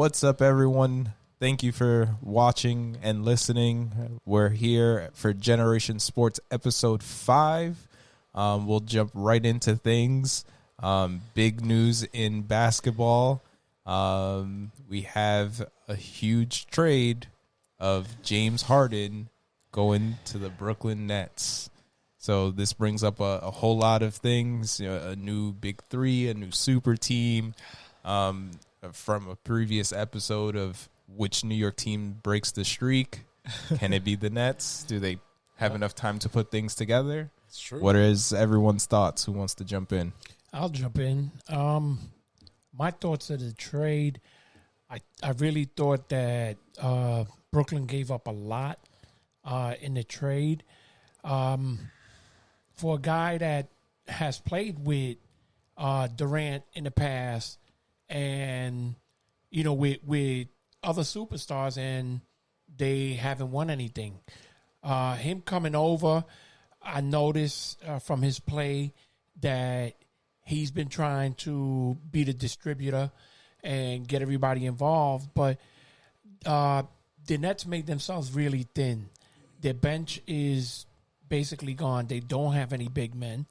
What's up, everyone? Thank you for watching and listening. We're here for Generation Sports Episode 5. We'll jump right into things. Big news in basketball. We have a huge trade of James Harden going to the Brooklyn Nets. So this brings up a whole lot of things, a new big three, a new super team, from a previous episode of which New York team breaks the streak. Can it be the Nets? Do they have enough time to put things together? It's true. What is everyone's thoughts? Who wants to jump in? I'll jump in. My thoughts of the trade, I really thought that Brooklyn gave up a lot in the trade. For a guy that has played with Durant in the past and, with other superstars, and they haven't won anything. Him coming over, I noticed from his play that he's been trying to be the distributor and get everybody involved, but the Nets made themselves really thin. Their bench is basically gone. They don't have any big men,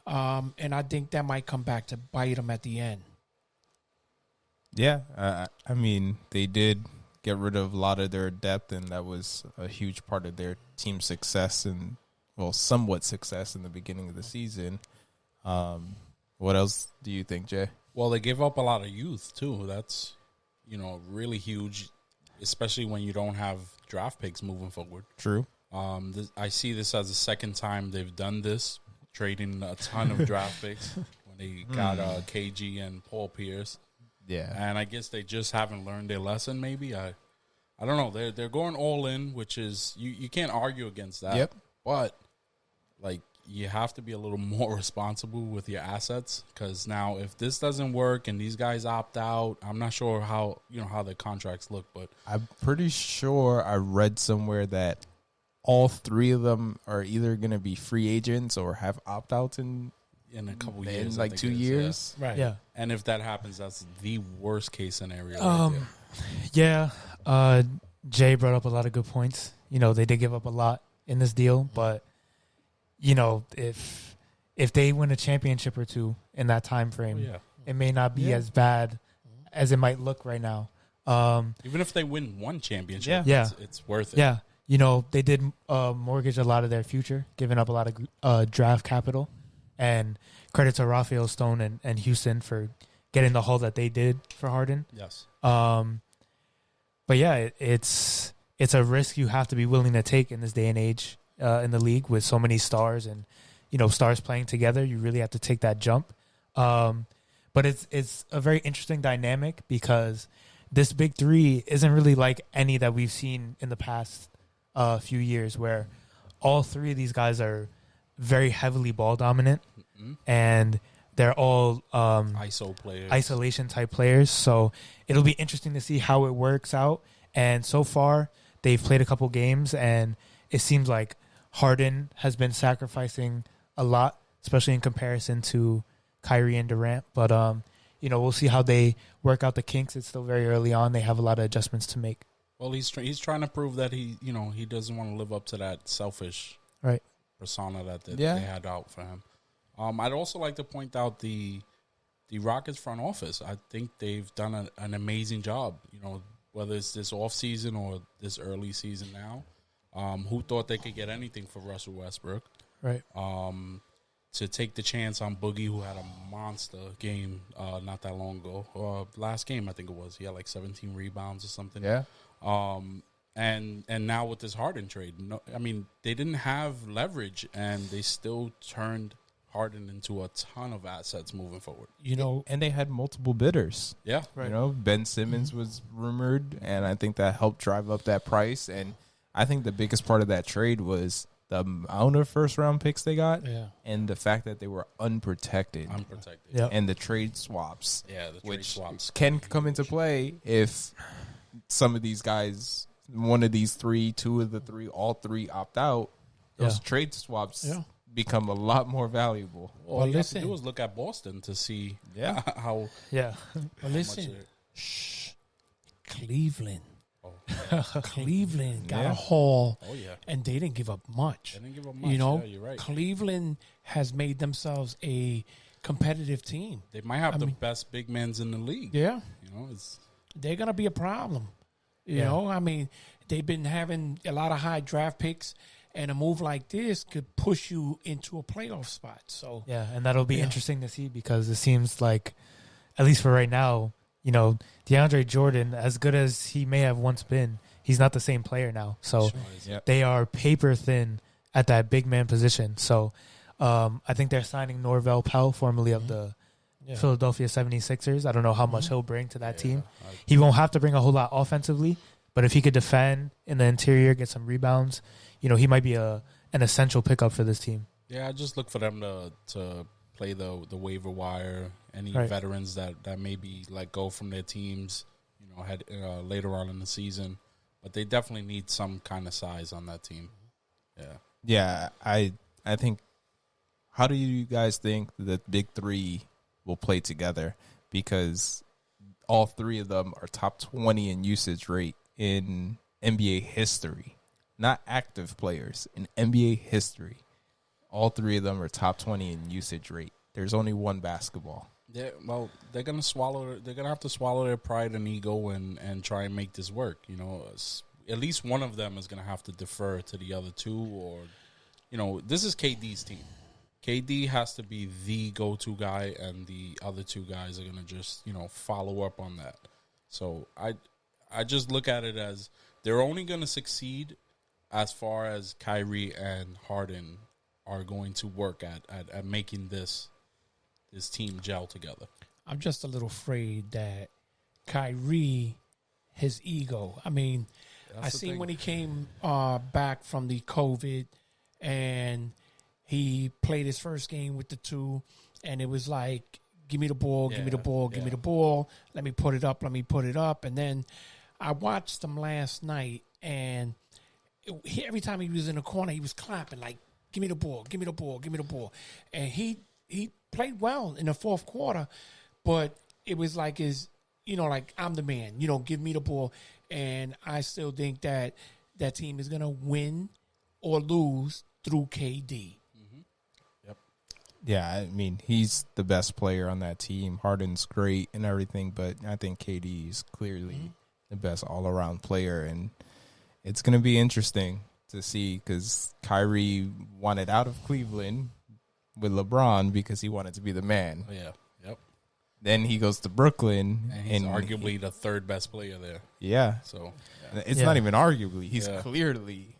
and I think that might come back to bite them at the end. Yeah, I mean, they did get rid of a lot of their depth, and that was a huge part of their team's success and, somewhat success in the beginning of the season. What else do you think, Jay? Well, they gave up a lot of youth, too. That's, really huge, especially when you don't have draft picks moving forward. True. I see this as the second time they've done this, trading a ton of draft picks when they got KG and Paul Pierce. Yeah. And I guess they just haven't learned their lesson, maybe. I don't know. They're going all in, which is, you can't argue against that. Yep. But, you have to be a little more responsible with your assets, because now if this doesn't work and these guys opt out, I'm not sure how the contracts look, but I'm pretty sure I read somewhere that all three of them are either going to be free agents or have opt-outs in a couple years. In 2 years. Yeah. Right. Yeah. And if that happens, that's the worst case scenario. Jay brought up a lot of good points. They did give up a lot in this deal, but if they win a championship or two in that time frame, it may not be as bad as it might look right now. Even if they win one championship, it's worth it. Yeah. They did mortgage a lot of their future, giving up a lot of draft capital. And credit to Rafael Stone and Houston for getting the haul that they did for Harden. Yes. But yeah, it's a risk you have to be willing to take in this day and age in the league with so many stars and stars playing together. You really have to take that jump. But it's a very interesting dynamic because this big three isn't really like any that we've seen in the past few years, where all three of these guys are very heavily ball dominant, and they're all ISO players, isolation type players. So it'll be interesting to see how it works out. And so far, they've played a couple games, and it seems like Harden has been sacrificing a lot, especially in comparison to Kyrie and Durant. But we'll see how they work out the kinks. It's still very early on. They have a lot of adjustments to make. Well, he's trying to prove that he doesn't want to live up to that selfish persona that they had out for him. I'd also like to point out the Rockets front office. I think they've done an amazing job. Whether it's this off season or this early season now. Who thought they could get anything for Russell Westbrook? Right. To take the chance on Boogie, who had a monster game not that long ago. Last game, I think it was. He had like 17 rebounds or something. Yeah. And now with this Harden trade, they didn't have leverage, and they still turned Harden into a ton of assets moving forward. And they had multiple bidders. Yeah. Right. Ben Simmons was rumored, and I think that helped drive up that price. And I think the biggest part of that trade was the amount of first-round picks they got and the fact that they were unprotected. Yep. And the trade swaps, which swaps can come into play if some of these guys, one of these three, two of the three, all three opt out. Those trade swaps become a lot more valuable. Well, all you have to do is look at Boston to see how. Yeah. Well, listen. Cleveland. Cleveland got a haul, and they didn't give up much. They didn't give up much. You're right. Cleveland has made themselves a competitive team. They might have the best big men in the league. Yeah, they're gonna be a problem. You know, they've been having a lot of high draft picks, and a move like this could push you into a playoff spot. So and that'll be interesting to see, because it seems like, at least for right now, DeAndre Jordan, as good as he may have once been, he's not the same player now. So they are paper thin at that big man position. So I think they're signing Norvell Powell, formerly of the Philadelphia 76ers. I don't know how much he'll bring to that team. He won't have to bring a whole lot offensively, but if he could defend in the interior, get some rebounds, he might be an essential pickup for this team. Yeah, I just look for them to play the waiver wire. Any veterans that maybe let go from their teams, later on in the season, but they definitely need some kind of size on that team. Yeah. I think. How do you guys think the big three will play together? Because all three of them are top 20 in usage rate in NBA history, not active players in NBA history. All three of them are top 20 in usage rate. There's only one basketball. Yeah, well, they're gonna have to swallow their pride and ego and try and make this work. At least one of them is gonna have to defer to the other two, or this is KD's team. KD has to be the go-to guy, and the other two guys are gonna just follow up on that. So I just look at it as they're only gonna succeed as far as Kyrie and Harden are going to work at making this team gel together. I'm just a little afraid that Kyrie, his ego. I seen when he came back from the COVID, and he played his first game with the two, and it was like, give me the ball, give me the ball, give me the ball. Let me put it up. And then I watched him last night, and every time he was in the corner, he was clapping like, give me the ball, give me the ball, give me the ball. And he played well in the fourth quarter, but it was like like, I'm the man, give me the ball. And I still think that team is going to win or lose through KD. Yeah, he's the best player on that team. Harden's great and everything, but I think KD is clearly the best all-around player, and it's going to be interesting to see, because Kyrie wanted out of Cleveland with LeBron because he wanted to be the man. Yeah, yep. Then he goes to Brooklyn, and he's arguably the third best player there. Yeah. So it's not even arguably. He's clearly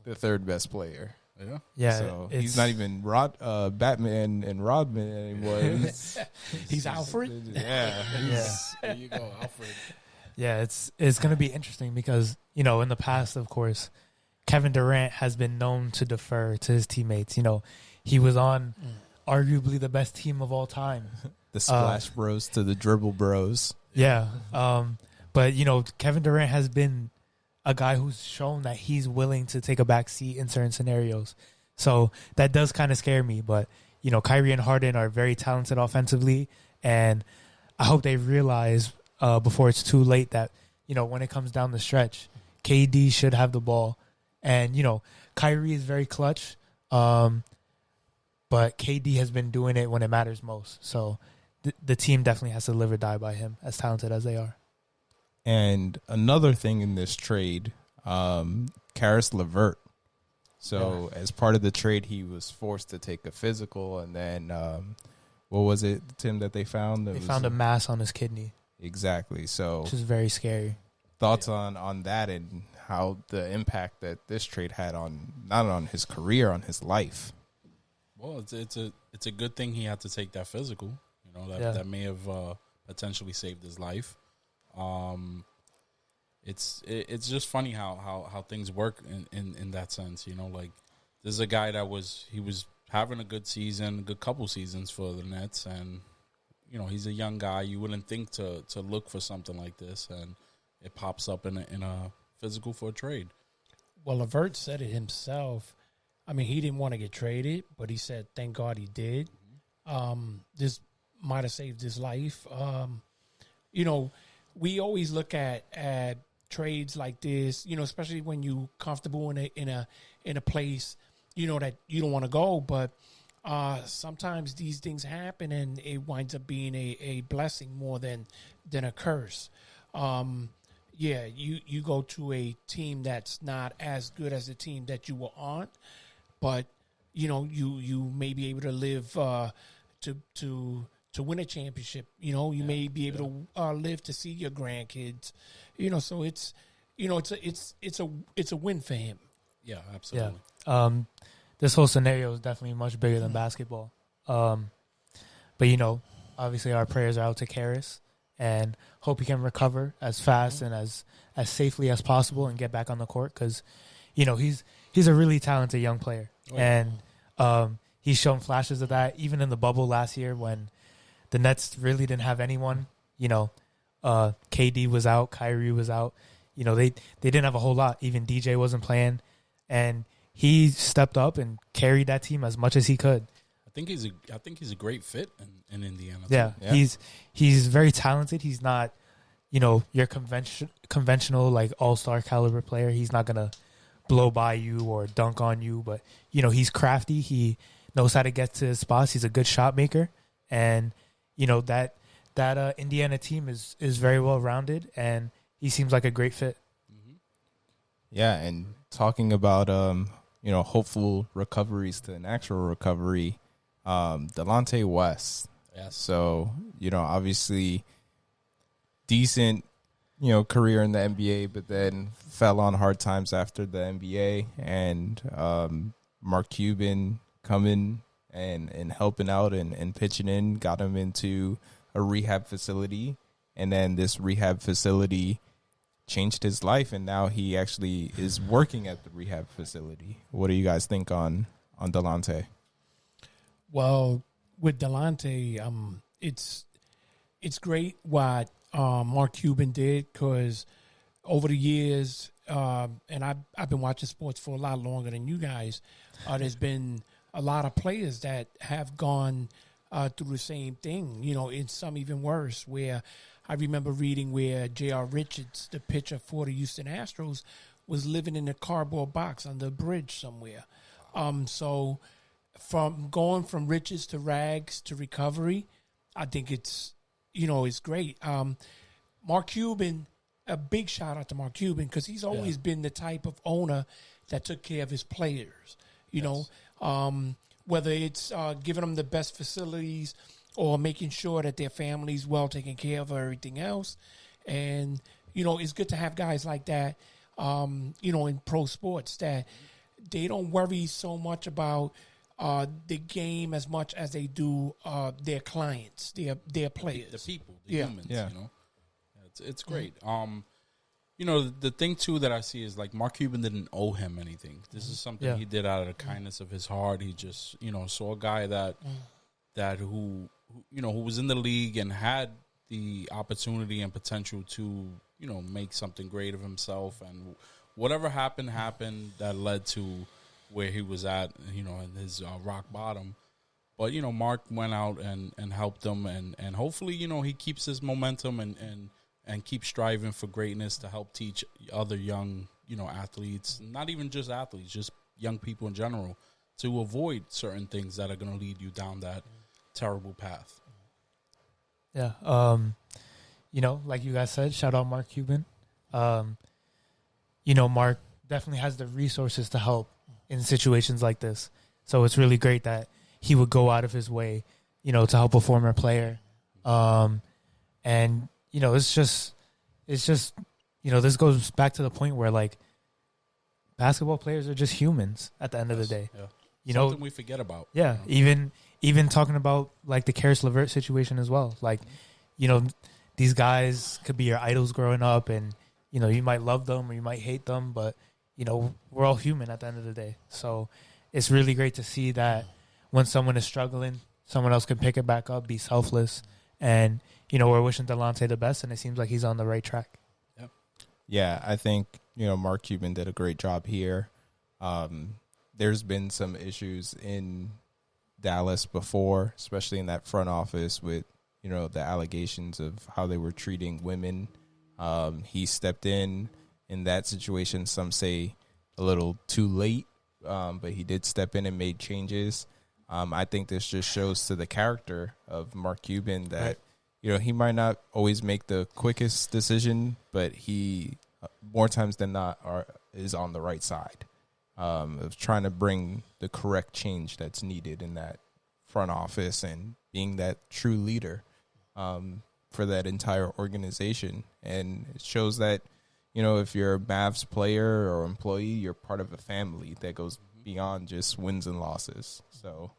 the third best player. Yeah. Yeah. So he's not even Batman and Rodman anymore. He's Alfred. Yeah. There you go, Alfred. Yeah, it's going to be interesting because, in the past, of course, Kevin Durant has been known to defer to his teammates. He was on arguably the best team of all time. The Splash Bros to the Dribble Bros. Yeah. But, Kevin Durant has been a guy who's shown that he's willing to take a back seat in certain scenarios. So that does kind of scare me. But, Kyrie and Harden are very talented offensively. And I hope they realize before it's too late that, when it comes down the stretch, KD should have the ball. And, Kyrie is very clutch. But KD has been doing it when it matters most. So the team definitely has to live or die by him, as talented as they are. And another thing in this trade, Caris Levert. So as part of the trade, he was forced to take a physical, and then what was it, Tim, that they found? They found a mass on his kidney. Exactly. So, which is very scary. Thoughts on that and how the impact that this trade had on not on his career, on his life. Well, it's a good thing he had to take that physical. That may have potentially saved his life. It's just funny how things work in that sense. Like, this is a guy that was having a good season, a good couple seasons for the Nets, and he's a young guy. You wouldn't think to look for something like this, and it pops up in a physical for a trade. Well, Levert said it himself. He didn't want to get traded, but he said, thank God he did. This might have saved his life. we always look at trades like this, especially when you comfortable in a place, that you don't want to go, but sometimes these things happen and it winds up being a blessing more than a curse. You go to a team that's not as good as the team that you were on, but you may be able to live to win a championship. You may be able to live to see your grandkids. So it's a win for him. Yeah, absolutely. Yeah. This whole scenario is definitely much bigger than basketball. But obviously our prayers are out to Caris, and hope he can recover as fast and as safely as possible and get back on the court, because he's a really talented young player. And he's shown flashes of that even in the bubble last year when the Nets really didn't have anyone. KD was out, Kyrie was out. They didn't have a whole lot. Even DJ wasn't playing, and he stepped up and carried that team as much as he could. I think he's a great fit in Indiana. Yeah, he's very talented. He's not, your conventional like all-star caliber player. He's not gonna blow by you or dunk on you, but he's crafty. He knows how to get to his spots. He's a good shot maker, and that Indiana team is very well rounded, and he seems like a great fit. Mm-hmm. Yeah, and talking about hopeful recoveries to an actual recovery, Delonte West. Yes. So obviously decent career in the NBA, but then fell on hard times after the NBA, and Mark Cuban coming and helping out and pitching in, got him into a rehab facility, and then this rehab facility changed his life, and now he actually is working at the rehab facility. What do you guys think on Delonte? Well, with Delonte, it's great what Mark Cuban did, because over the years, and I've been watching sports for a lot longer than you guys, there's been a lot of players that have gone through the same thing, in some even worse, where I remember reading where J.R. Richards, the pitcher for the Houston Astros, was living in a cardboard box under a bridge somewhere. So from going from riches to rags to recovery, I think it's great. Mark Cuban, a big shout out to Mark Cuban, because he's always been the type of owner that took care of his players, whether it's giving them the best facilities or making sure that their family's well taken care of or everything else. And, it's good to have guys like that, in pro sports, that they don't worry so much about the game as much as they do their clients, their players. The people, the humans, It's great. The thing, too, that I see is, like, Mark Cuban didn't owe him anything. This is something he did out of the kindness of his heart. He just, saw a guy who was in the league and had the opportunity and potential to, make something great of himself. And whatever happened that led to where he was at, in his rock bottom. But, Mark went out and helped him. And hopefully, he keeps his momentum and keeps striving for greatness to help teach other young, athletes, not even just athletes, just young people in general, to avoid certain things that are going to lead you down that terrible path. Yeah. Like you guys said, shout out Mark Cuban. Mark definitely has the resources to help in situations like this. So it's really great that he would go out of his way, to help a former player. And, it's just, this goes back to the point where, like, basketball players are just humans at the end of the day. Yeah. Something we forget about. Yeah. Even talking about, like, the Caris Levert situation as well. Like, these guys could be your idols growing up, and, you might love them or you might hate them, but, we're all human at the end of the day. So it's really great to see that when someone is struggling, someone else can pick it back up, be selfless, and, we're wishing Delonte the best, and it seems like he's on the right track. Yep. Yeah, I think, Mark Cuban did a great job here. There's been some issues in Dallas before, especially in that front office with, the allegations of how they were treating women He stepped in that situation. Some say a little too late, but he did step in and made changes. I think this just shows to the character of Mark Cuban that, he might not always make the quickest decision, but he, more times than not, is on the right side of trying to bring the correct change that's needed in that front office and being that true leader for that entire organization. And it shows that, if you're a Mavs player or employee, you're part of a family that goes beyond just wins and losses. So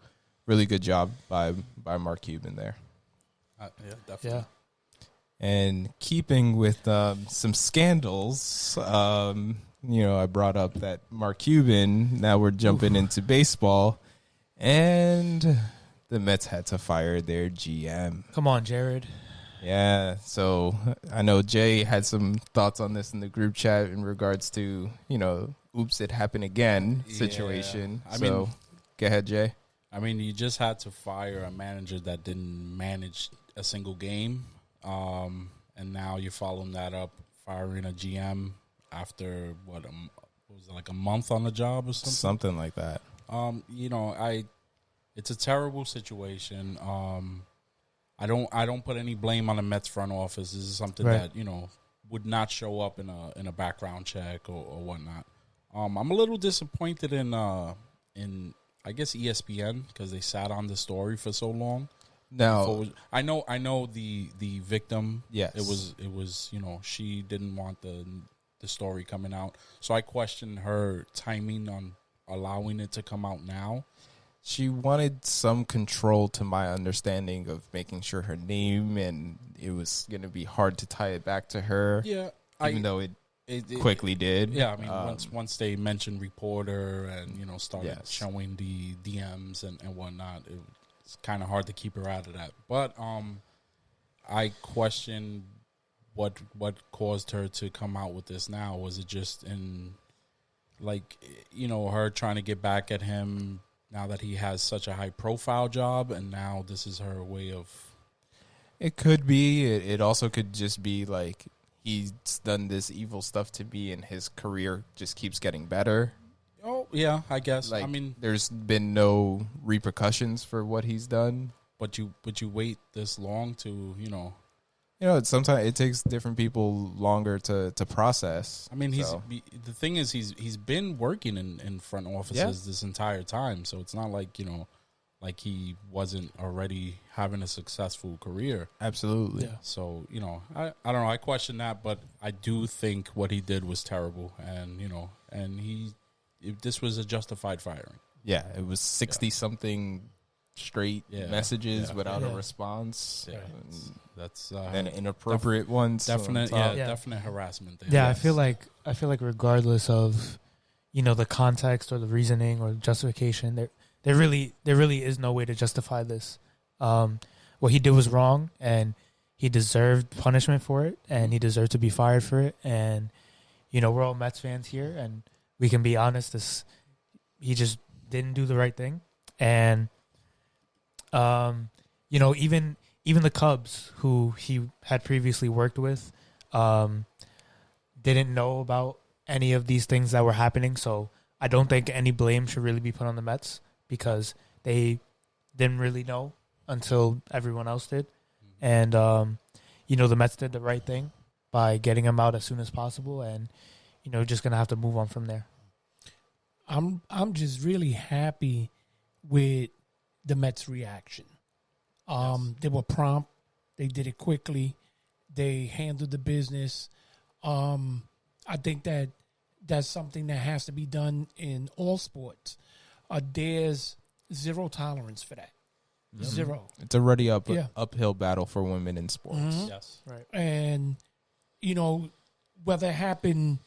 really good job by Mark Cuban there. Yeah, definitely. Yeah. And keeping with some scandals, I brought up that Mark Cuban. Now we're jumping into baseball, and the Mets had to fire their GM. Come on, Jared. Yeah, so I know Jay had some thoughts on this in the group chat in regards to, oops, it happened again situation. I mean, go ahead, Jay. I mean, you just had to fire a manager that didn't manage a single game. And now you're following that up, firing a GM after, like a month on the job or something? Something like that. It's a terrible situation. I don't put any blame on the Mets front office. This is something that, would not show up in a background check or whatnot. I'm a little disappointed in I guess ESPN because they sat on the story for so long. Now I know the victim. Yes, it was she didn't want the story coming out, so I questioned her timing on allowing it to come out now. She wanted some control, to my understanding, of making sure her name, and it was going to be hard to tie it back to her. Yeah, even though it quickly did. Yeah, I mean, once they mentioned reporter and started showing the DMs and whatnot, it's kind of hard to keep her out of that. But I question what caused her to come out with this now. Was it just in her trying to get back at him now that he has such a high profile job, and now this is her way of? It could be. It also could just be like he's done this evil stuff to me, and his career just keeps getting better. Oh yeah, I guess. Like, I mean, there's been no repercussions for what he's done. But you wait this long to sometimes it takes different people longer to process. I mean, the thing is he's been working in front offices this entire time, so it's not like like he wasn't already having a successful career. Absolutely. Yeah. So I don't know. I question that, but I do think what he did was terrible, and this was a justified firing. Yeah, it was 60-something straight messages without a response. Yeah, that's and inappropriate ones. Definite harassment there. Yeah, yes. I feel like regardless of the context or the reasoning or justification, there really is no way to justify this. What he did was wrong, and he deserved punishment for it, and he deserved to be fired for it. And we're all Mets fans here, and we can be honest. He just didn't do the right thing, and even the Cubs, who he had previously worked with, didn't know about any of these things that were happening. So I don't think any blame should really be put on the Mets because they didn't really know until everyone else did. And, the Mets did the right thing by getting him out as soon as possible, and, just going to have to move on from there. I'm just really happy with the Mets' reaction. They were prompt. They did it quickly. They handled the business. I think that's something that has to be done in all sports. There's zero tolerance for that. Mm-hmm. Zero. It's already uphill battle for women in sports. Mm-hmm. Yes. Right. And, whether it happened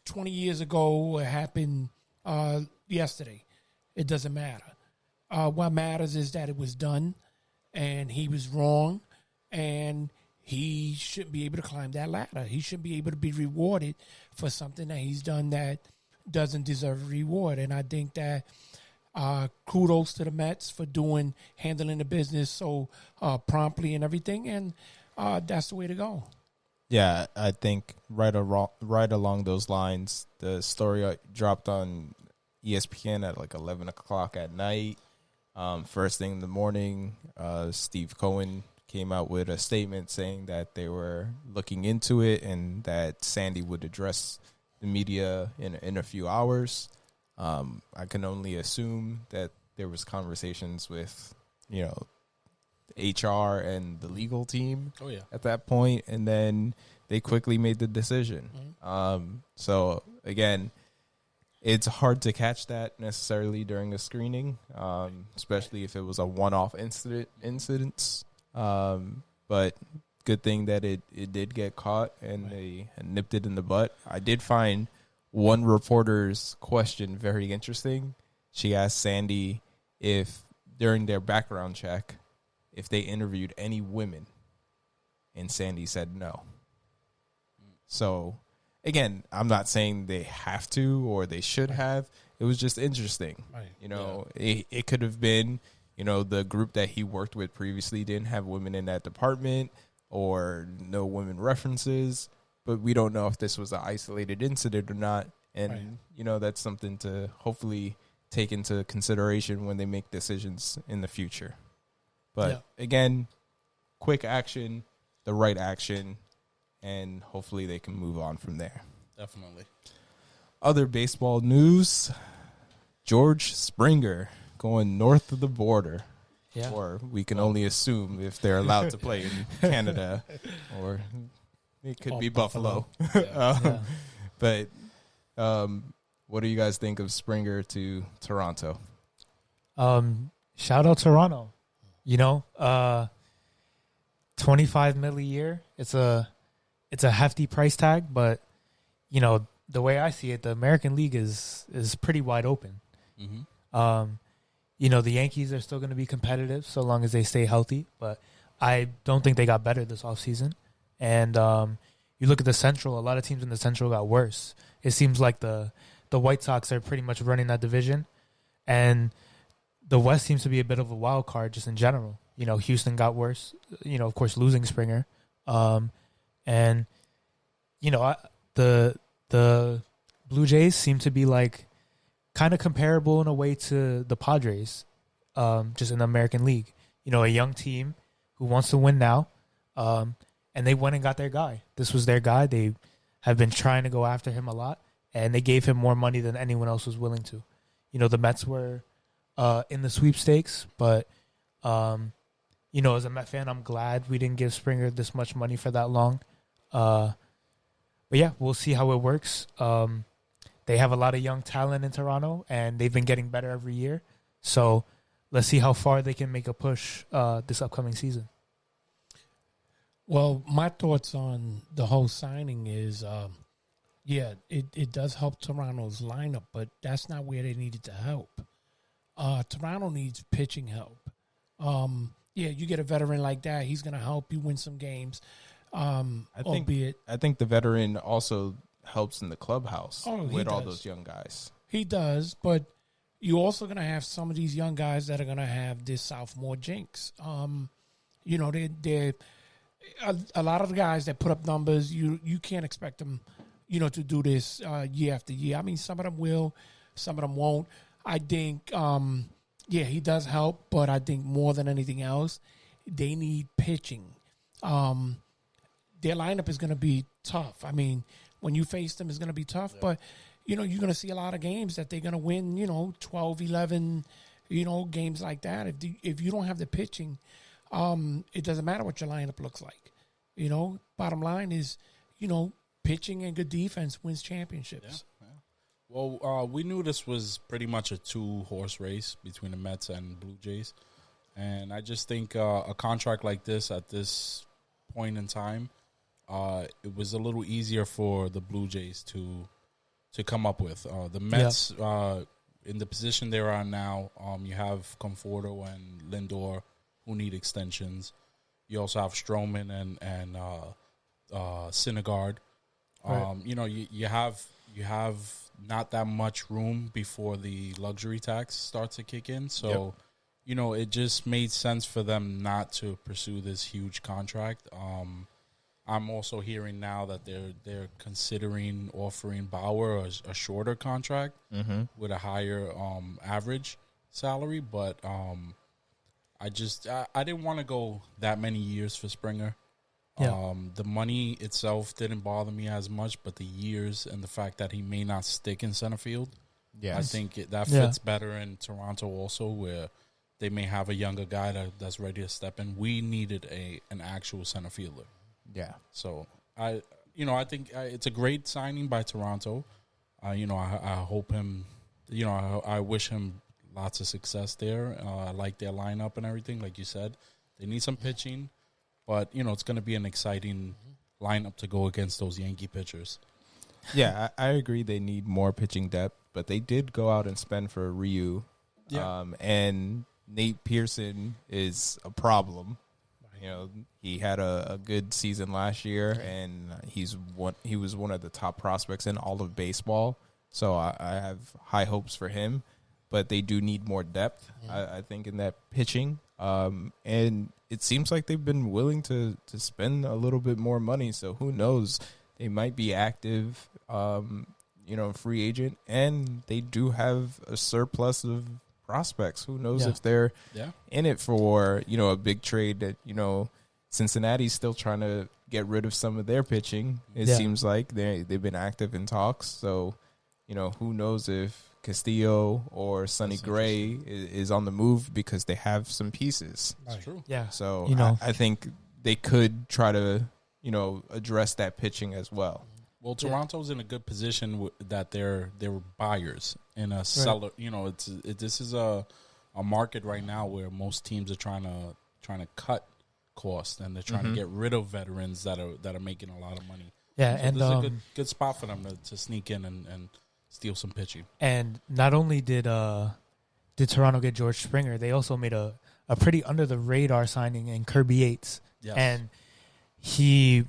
20 years ago or it happened yesterday, it doesn't matter. What matters is that it was done, and he was wrong, and he shouldn't be able to climb that ladder. He shouldn't be able to be rewarded for something that he's done that doesn't deserve a reward. And I think that kudos to the Mets for handling the business so promptly and everything, and that's the way to go. Yeah, I think right along those lines, the story dropped on ESPN at like 11 o'clock at night. First thing in the morning, Steve Cohen came out with a statement saying that they were looking into it and that Sandy would address the media in a few hours. I can only assume that there was conversations with, HR and the legal team at that point, and then they quickly made the decision. Mm-hmm. So, again, it's hard to catch that necessarily during a screening, especially if it was a one-off incident. But good thing that it did get caught and they nipped it in the butt. I did find one reporter's question very interesting. She asked Sandy if during their background check, if they interviewed any women, and Sandy said no. So, again, I'm not saying they have to or they should have. It was just interesting. Right. It could have been, the group that he worked with previously didn't have women in that department or no women references, but we don't know if this was an isolated incident or not. And, that's something to hopefully take into consideration when they make decisions in the future. But, again, quick action, the right action, and hopefully they can move on from there. Definitely. Other baseball news, George Springer going north of the border. Yeah. Or we can only assume if they're allowed to play in Canada, or it could be Buffalo. But what do you guys think of Springer to Toronto? Shout out Toronto. $25 million a year. It's a hefty price tag, but the way I see it, the American League is pretty wide open. Mm-hmm. The Yankees are still going to be competitive so long as they stay healthy, but I don't think they got better this offseason. And you look at the Central, a lot of teams in the Central got worse. It seems like the White Sox are pretty much running that division, and the West seems to be a bit of a wild card just in general. Houston got worse, of course, losing Springer. And, the Blue Jays seem to be like kind of comparable in a way to the Padres, just in the American League. A young team who wants to win now, and they went and got their guy. This was their guy. They have been trying to go after him a lot, and they gave him more money than anyone else was willing to. The Mets were in the sweepstakes, but as a Met fan, I'm glad we didn't give Springer this much money for that long. But yeah, we'll see how it works. They have a lot of young talent in Toronto, and they've been getting better every year. So let's see how far they can make a push this upcoming season. Well, my thoughts on the whole signing is, it does help Toronto's lineup, but that's not where they needed to help. Toronto needs pitching help. You get a veteran like that, he's going to help you win some games. I think the veteran also helps in the clubhouse with all those young guys. He does, but you're also going to have some of these young guys that are going to have this sophomore jinx. They're a lot of the guys that put up numbers. You can't expect them, to do this year after year. I mean, some of them will, some of them won't. I think, he does help, but I think more than anything else, they need pitching. Their lineup is going to be tough. I mean, when you face them, it's going to be tough, but, you're going to see a lot of games that they're going to win, 12, 11, games like that. If you don't have the pitching, it doesn't matter what your lineup looks like. Bottom line is, pitching and good defense wins championships. Yeah. Well, we knew this was pretty much a two-horse race between the Mets and Blue Jays. And I just think a contract like this at this point in time, it was a little easier for the Blue Jays to come up with. The Mets, in the position they're on now, you have Conforto and Lindor who need extensions. You also have Stroman and Syndergaard. Right. You have not that much room before the luxury tax starts to kick in. So, it just made sense for them not to pursue this huge contract. I'm also hearing now that they're considering offering Bauer a shorter contract with a higher average salary, but I didn't want to go that many years for Springer. Yeah. The money itself didn't bother me as much, but the years and the fact that he may not stick in center field, I think that fits better in Toronto also, where they may have a younger guy that's ready to step in. We needed an actual center fielder. Yeah. So I think it's a great signing by Toronto. I hope him. I wish him lots of success there. I like their lineup and everything. Like you said, they need some pitching. But, it's going to be an exciting lineup to go against those Yankee pitchers. Yeah, I agree they need more pitching depth, but they did go out and spend for Ryu. Yeah. And Nate Pearson is a problem. He had a good season last year, and he was one of the top prospects in all of baseball. So I have high hopes for him. But they do need more depth, I think, in that pitching. And it seems like they've been willing to spend a little bit more money. So who knows? They might be active, free agent, and they do have a surplus of prospects. Who knows if they're in it for, a big trade that, Cincinnati's still trying to get rid of some of their pitching. It seems like they've been active in talks. So, who knows if Castillo or Sonny Gray is on the move because they have some pieces. That's true. Yeah. So I think they could try to, address that pitching as well. Well, Toronto's in a good position that they're buyers in a seller. This is a market right now where most teams are trying to cut costs, and they're trying to get rid of veterans that are making a lot of money. Yeah, so and this is a good spot for them to sneak in and steal some pitching. And not only did Toronto get George Springer, they also made a pretty under the radar signing in Kirby Yates. Yes. And he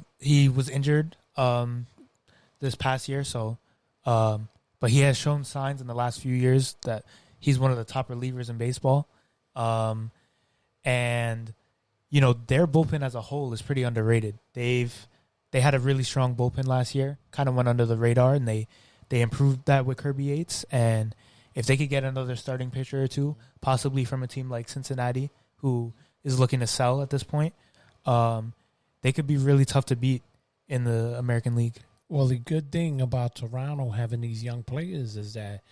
was injured this past year, so but he has shown signs in the last few years that he's one of the top relievers in baseball. And their bullpen as a whole is pretty underrated. They had a really strong bullpen last year, kind of went under the radar, and they improved that with Kirby Yates. And if they could get another starting pitcher or two, possibly from a team like Cincinnati, who is looking to sell at this point, they could be really tough to beat in the American League. Well, the good thing about Toronto having these young players is that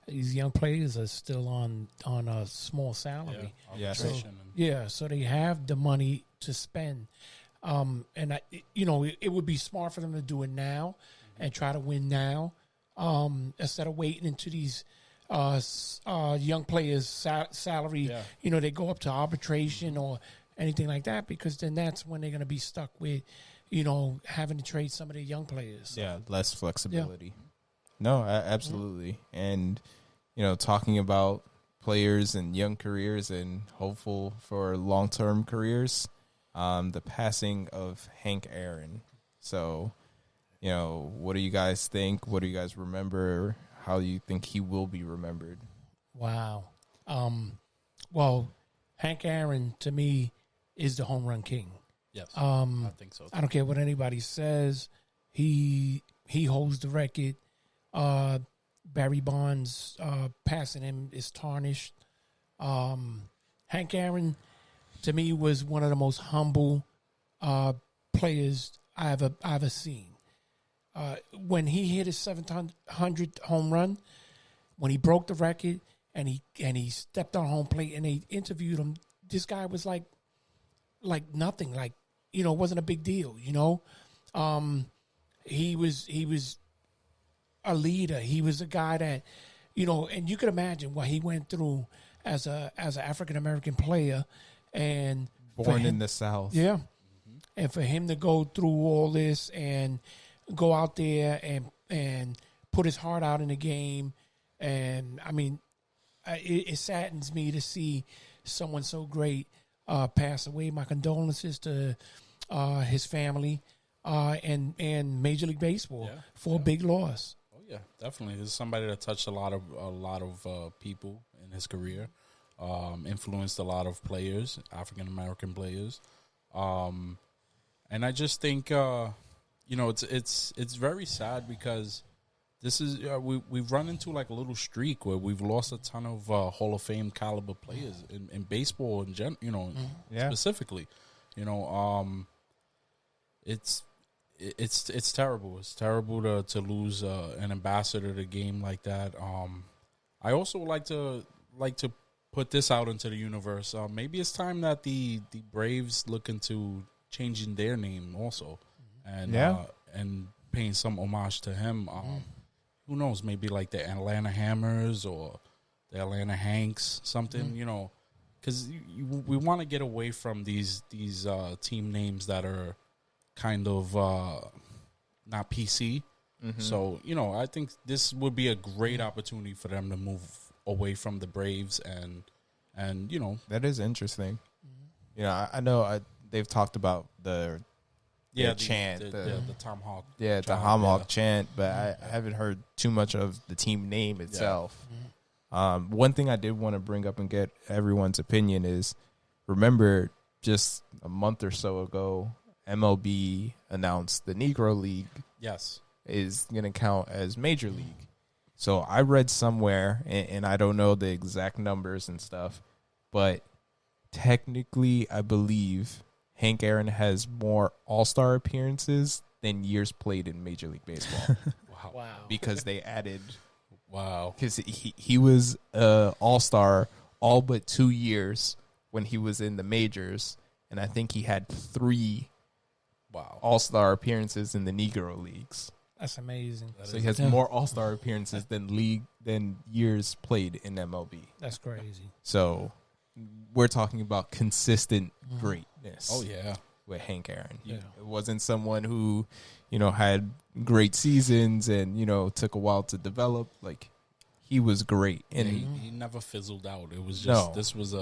these young players are still on a small salary. So they have the money to spend. And it would be smart for them to do it now and try to win now, instead of waiting into these young players' salary. Yeah. They go up to arbitration or anything like that, because then that's when they're going to be stuck with, having to trade some of their young players. Yeah, less flexibility. Yeah. No, absolutely. And, talking about players and young careers and hopeful for long-term careers, the passing of Hank Aaron. So, what do you guys think? What do you guys remember? How do you think he will be remembered? Wow. Well, Hank Aaron, to me, is the home run king. Yes, I think so too. I don't care what anybody says. He holds the record. Barry Bonds passing him is tarnished. Hank Aaron, to me, was one of the most humble players I've ever seen. When he hit his 700th home run, when he broke the record, and he stepped on home plate and they interviewed him, this guy was like nothing, it wasn't a big deal, He was a leader. He was a guy that, and you could imagine what he went through as an African American player, and born in the South. Yeah. Mm-hmm. And for him to go through all this and go out there and put his heart out in the game, and I mean, it saddens me to see someone so great pass away. My condolences to his family and Major League Baseball for a big loss. Oh yeah, definitely. This is somebody that touched a lot of people in his career, influenced a lot of players, African American players, And I just think, it's very sad because this is we've run into like a little streak where we've lost a ton of Hall of Fame caliber players in baseball specifically. It's terrible. It's terrible to lose an ambassador to the game like that. I also like to put this out into the universe. Maybe it's time that the Braves look into changing their name also, and paying some homage to him. Who knows? Maybe like the Atlanta Hammers or the Atlanta Hanks, something. Because we want to get away from these team names that are kind of not PC. So I think this would be a great opportunity for them to move away from the Braves and that is interesting. I know they've talked about the chant, the Tom Hawk, the Tom Hawk chant, but I haven't heard too much of the team name itself. One thing I did want to bring up and get everyone's opinion is, remember just a month or so ago, MLB announced the Negro League is going to count as Major League. So I read somewhere, and I don't know the exact numbers and stuff, but technically I believe Hank Aaron has more All-Star appearances than years played in Major League Baseball. Wow. Because they added... Wow. Because he was All-Star all but 2 years when he was in the majors, and I think he had 3 All-Star appearances in the Negro Leagues. That's amazing. So he has more All-Star appearances than years played in MLB. That's crazy. So we're talking about consistent greatness. Oh, yeah. With Hank Aaron. Yeah. It wasn't someone who, had great seasons and, took a while to develop. Like, he was great. And he never fizzled out. It was just, this was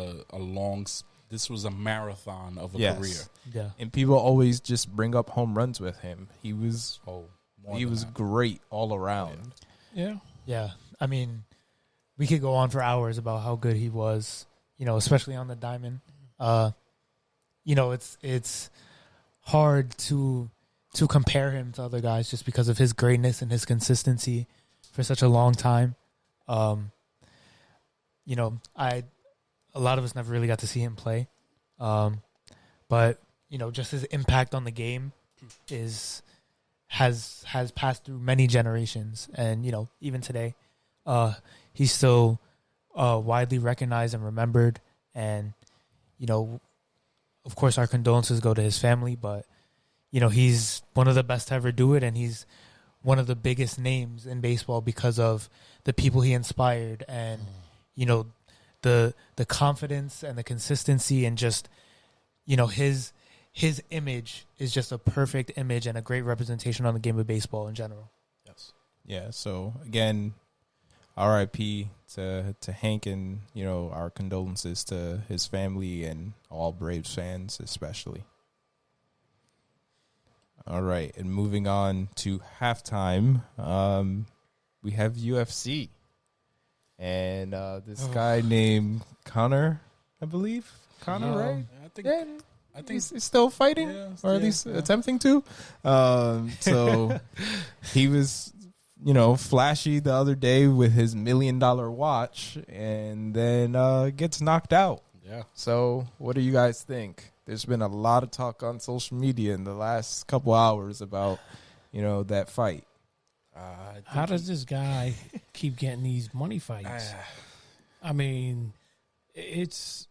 this was a marathon of a career. Yeah. And people always just bring up home runs with him. He was great all around. Yeah. Yeah. I mean, we could go on for hours about how good he was, especially on the diamond. It's hard to compare him to other guys just because of his greatness and his consistency for such a long time. A lot of us never really got to see him play. But just his impact on the game has passed through many generations, and even today, he's still widely recognized and remembered. And of course, our condolences go to his family, but he's one of the best to ever do it, and he's one of the biggest names in baseball because of the people he inspired, and the confidence and the consistency, and just his image is just a perfect image and a great representation on the game of baseball in general. Yes. Yeah. So again, R.I.P. to Hank, and our condolences to his family and all Braves fans especially. All right, and moving on to halftime, we have UFC, and this guy named Conor, I believe. Conor, right? I think he's still fighting, or at least attempting to. So he was, flashy the other day with his $1 million watch, and then gets knocked out. Yeah. So what do you guys think? There's been a lot of talk on social media in the last couple hours about, that fight. How does this guy keep getting these money fights? I mean, it's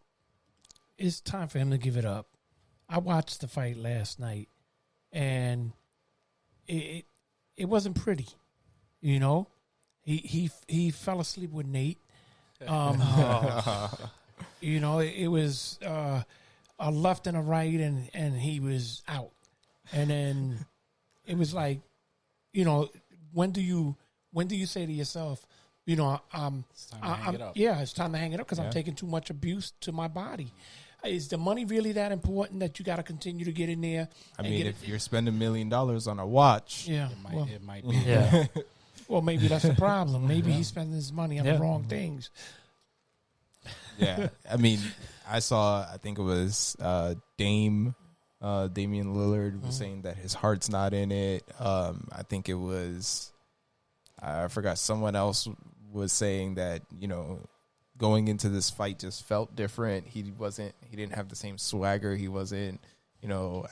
time for him to give it up. I watched the fight last night, and it wasn't pretty. He fell asleep with Nate. It was a left and a right, and he was out. And then it was like, when do you say to yourself, it's time to hang it up. Yeah, it's time to hang it up because I'm taking too much abuse to my body. Is the money really that important that you got to continue to get in there? I mean, if you're spending $1 million on a watch, it might be. Yeah. Well, maybe that's the problem. Maybe he's spending his money on the wrong things. Yeah, I mean, I think it was Dame Damian Lillard was saying that his heart's not in it. I think it was, I forgot, someone else was saying that, going into this fight just felt different. He didn't have the same swagger. He wasn't,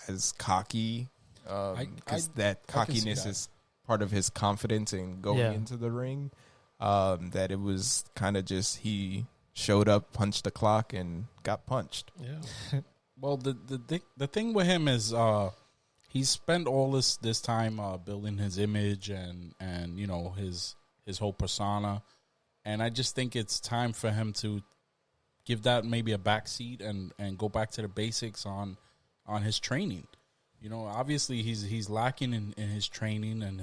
as cocky. Because that cockiness is part of his confidence in going into the ring. That it was kind of just he showed up, punched the clock, and got punched. Yeah. Well, the thing with him is he's spent all this time building his image and his whole persona, and I just think it's time for him to give that maybe a backseat and go back to the basics on his training. Obviously he's lacking in his training and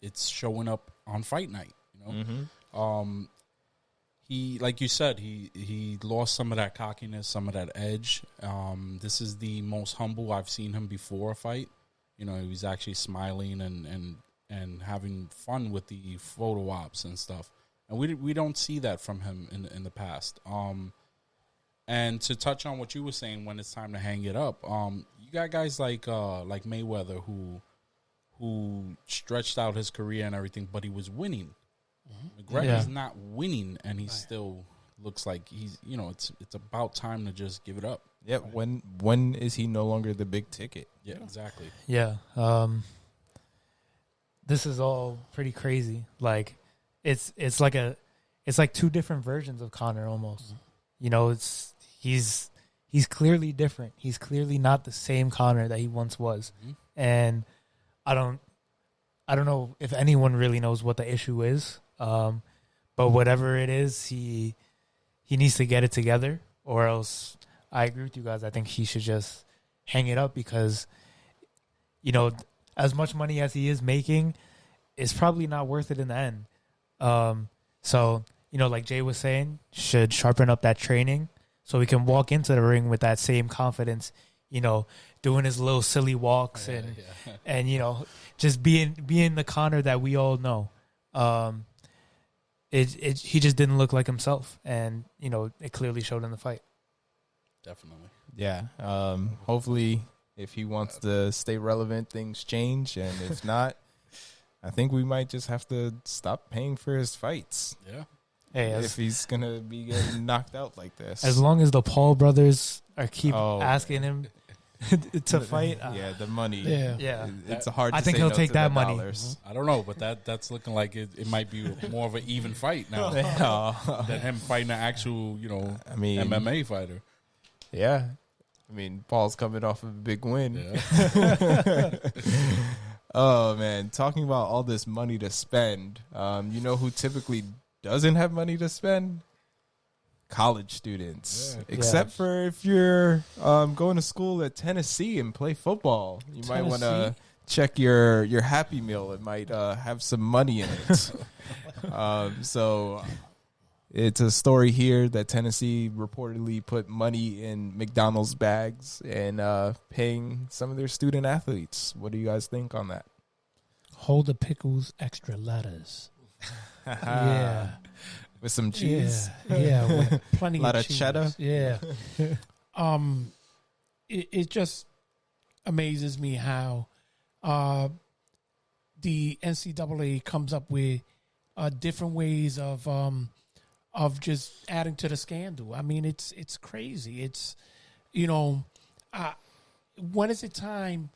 it's showing up on fight night. He, like you said, he lost some of that cockiness, some of that edge. This is the most humble I've seen him before a fight. He was actually smiling and having fun with the photo ops and stuff. And we don't see that from him in the past. And to touch on what you were saying, when it's time to hang it up, you got guys like Mayweather who stretched out his career and everything, but he was winning. McGregor's not winning, and he still looks like he's. It's about time to just give it up. Yeah. Right? When is he no longer the big ticket? Yeah, exactly. Yeah. This is all pretty crazy. Like, it's like two different versions of Conor almost. He's clearly different. He's clearly not the same Conor that he once was, and I don't know if anyone really knows what the issue is. But whatever it is, he needs to get it together, or else I agree with you guys. I think he should just hang it up because, as much money as he is making, it's probably not worth it in the end. So, like Jay was saying, should sharpen up that training so we can walk into the ring with that same confidence, doing his little silly walks and just being the Conor that we all know. He just didn't look like himself, and it clearly showed in the fight. Definitely. Yeah. Hopefully, if he wants to stay relevant, things change, and if not, I think we might just have to stop paying for his fights. Yeah. Hey, if he's gonna be getting knocked out like this, as long as the Paul brothers keep asking him to fight, the money, it's hard. I think he'll take that money. I don't know, but that's looking like it might be more of an even fight now than him fighting an actual, MMA fighter. Yeah, Paul's coming off of a big win. Yeah. Oh man, talking about all this money to spend, who typically doesn't have money to spend? College students. Except for if you're going to school at Tennessee and play football. You might want to check your Happy Meal. It might have some money in it. So it's a story here that Tennessee reportedly put money in McDonald's bags and paying some of their student athletes. What do you guys think on that? Hold the pickles, extra lettuce. Yeah. With some cheese. Yeah, with plenty of cheese. Cheddar. Yeah. It just amazes me how the NCAA comes up with different ways of just adding to the scandal. It's crazy. It's when is it time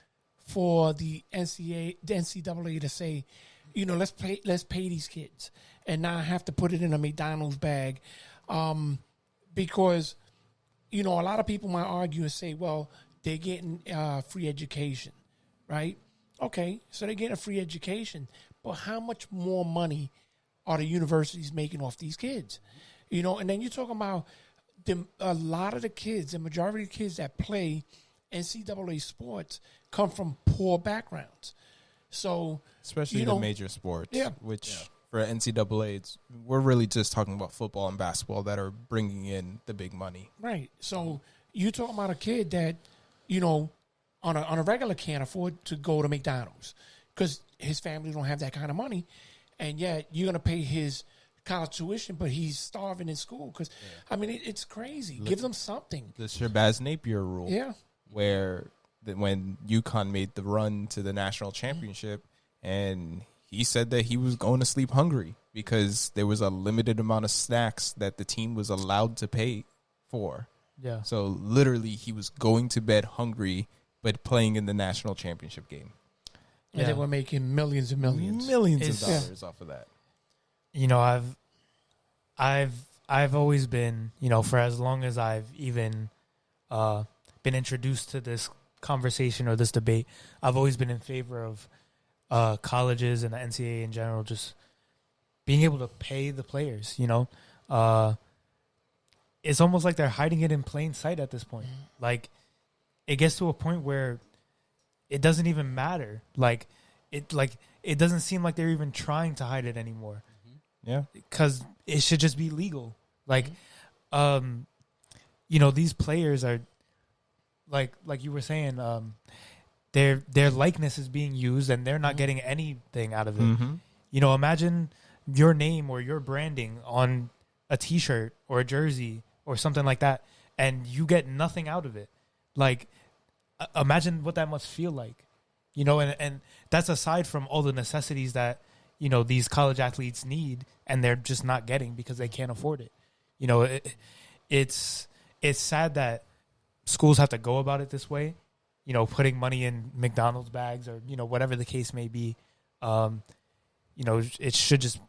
for the NCAA to say, let's pay these kids and not have to put it in a McDonald's bag, because a lot of people might argue and say, well, they're getting free education, right? Okay, so they're getting a free education, but how much more money are the universities making off these kids? And then you're talking about a lot of the kids, the majority of the kids that play NCAA sports come from poor backgrounds. So especially the major sports, for NCAA, we're really just talking about football and basketball that are bringing in the big money. Right. So you talking about a kid that, on a regular can't afford to go to McDonald's because his family don't have that kind of money, and yet you're going to pay his college tuition, but he's starving in school because, it's crazy. Give them something. The Shabazz Napier rule. Yeah. where when UConn made the run to the national championship, and he said that he was going to sleep hungry because there was a limited amount of snacks that the team was allowed to pay for. Yeah. So literally he was going to bed hungry, but playing in the national championship game. And they were making millions and millions. Millions of dollars off of that. You know, I've always been, you know, for as long as I've even been introduced to this conversation or this debate, I've always been in favor of colleges and the NCAA in general just being able to pay the players, you know. It's almost like they're hiding it in plain sight at this point. Like, it gets to a point where it doesn't even matter. It doesn't seem like they're even trying to hide it anymore. Yeah. Because it should just be legal. Like, you know, these players are, like you were saying, their likeness is being used and they're not getting anything out of it. Mm-hmm. You know, imagine your name or your branding on a T-shirt or a jersey or something like that, and you get nothing out of it. Like, imagine what that must feel like. You know, and that's aside from all the necessities that, you know, these college athletes need and they're just not getting because they can't afford it. You know, it's sad that schools have to go about it this way, you know, putting money in McDonald's bags or, you know, whatever the case may be. You know, it should just,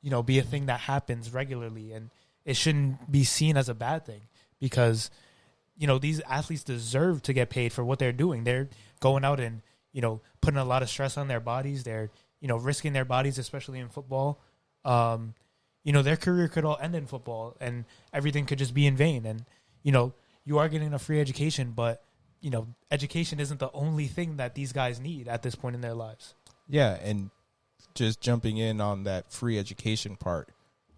you know, be a thing that happens regularly, and it shouldn't be seen as a bad thing because, you know, these athletes deserve to get paid for what they're doing. They're going out and, you know, putting a lot of stress on their bodies. They're, you know, risking their bodies, especially in football. You know, their career could all end in football and everything could just be in vain. And, you know, you are getting a free education, but, you know, education isn't the only thing that these guys need at this point in their lives. Yeah, and just jumping in on that free education part.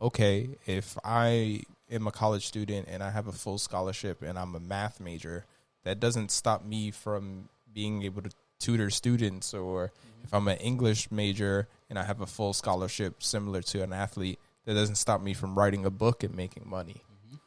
Okay, if I am a college student and I have a full scholarship and I'm a math major, that doesn't stop me from being able to tutor students. Or if I'm an English major and I have a full scholarship similar to an athlete, that doesn't stop me from writing a book and making money.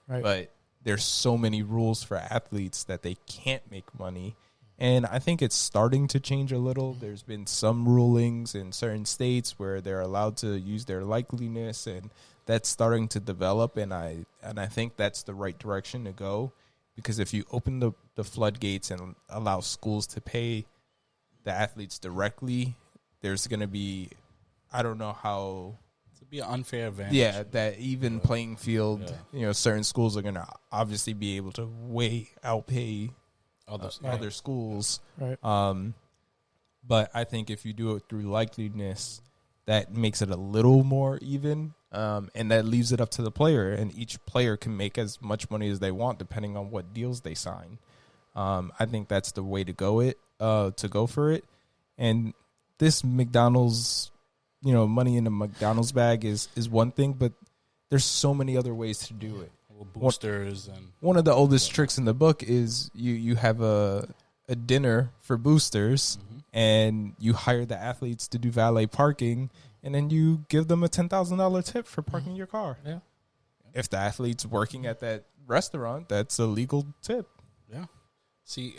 Right. But there's so many rules for athletes that they can't make money. And I think it's starting to change a little. There's been some rulings in certain states where they're allowed to use their likeliness, and that's starting to develop. And I think that's the right direction to go, because if you open the floodgates and allow schools to pay the athletes directly, there's going to be, I don't know how. To be an unfair advantage. Yeah, that even playing field, you know, certain schools are going to obviously be able to way outpay other schools. Right. But I think if you do it through likeliness, that makes it a little more even, and that leaves it up to the player, and each player can make as much money as they want depending on what deals they sign. I think that's the way to go for it. And this McDonald's, you know, money in a McDonald's bag is one thing, but there's so many other ways to do it. Boosters and one of the oldest tricks in the book is you have a dinner for boosters, and you hire the athletes to do valet parking, and then you give them a $10,000 tip for parking your car. Yeah. If the athlete's working at that restaurant, that's a legal tip. Yeah. See,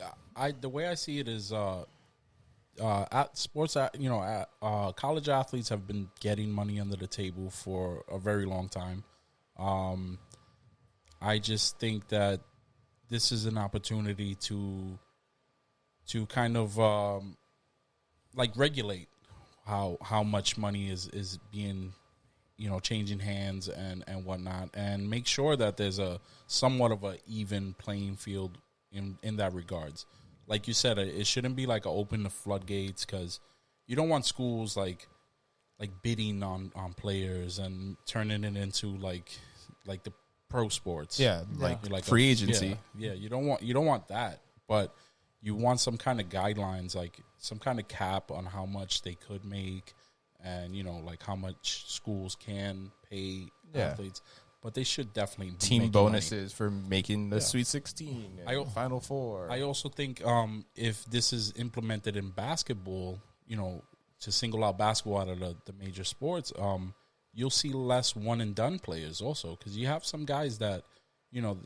the way I see it is, at sports, college athletes have been getting money under the table for a very long time. I just think that this is an opportunity to kind of regulate how much money is being, you know, changing hands and whatnot, and make sure that there's a somewhat of a even playing field in that regards. Like you said, it shouldn't be like open the floodgates, because you don't want schools like bidding on players and turning it into like the pro sports. Yeah, like free agency. Yeah, you don't want that, but you want some kind of guidelines, like some kind of cap on how much they could make, and, you know, like how much schools can pay athletes. But they should definitely team bonuses for making the Sweet 16 and Final Four. I also think if this is implemented in basketball, you know, to single out basketball out of the major sports, you'll see less one-and-done players also, because you have some guys that, you know,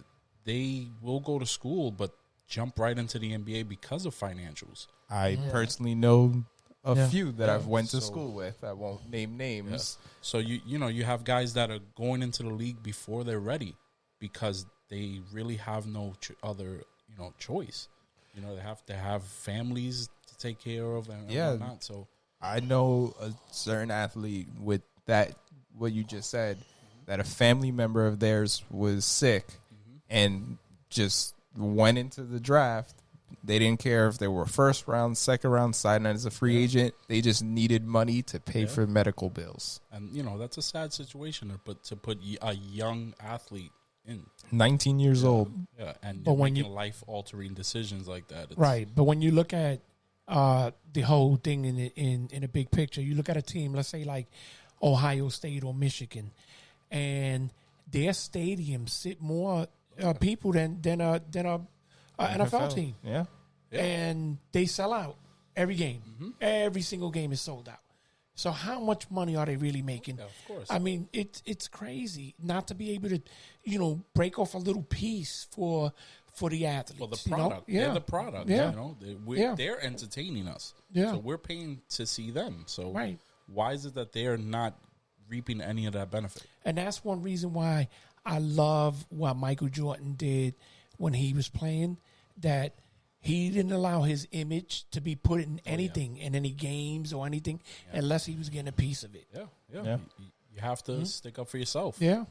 they will go to school, but jump right into the NBA because of financials. I personally know a few that I've went to school with. I won't name names. Yeah. So you have guys that are going into the league before they're ready because they really have no other choice. They have to have families to take care of and whatnot. So I know a certain athlete with that, what you just said, that a family member of theirs was sick and just went into the draft. They didn't care if they were first round, second round, signed as a free agent. They just needed money to pay for medical bills. And, that's a sad situation, but to put a young athlete in. 19 years old. Yeah, and making life-altering decisions like that. Right, but when you look at the whole thing in a big picture, you look at a team, let's say like Ohio State or Michigan, and their stadiums sit more people than a NFL team. Yeah. And they sell out every game. Every single game is sold out. So how much money are they really making? Yeah, of course. I mean, it's crazy not to be able to, break off a little piece for the athletes. Well, the product. They're the product. Yeah. They're entertaining us. Yeah. So we're paying to see them. So right. Why is it that they're not reaping any of that benefit? And that's one reason why I love what Michael Jordan did when he was playing, that he didn't allow his image to be put in anything, in any games or anything, unless he was getting a piece of it. Yeah. You have to stick up for yourself. Yeah.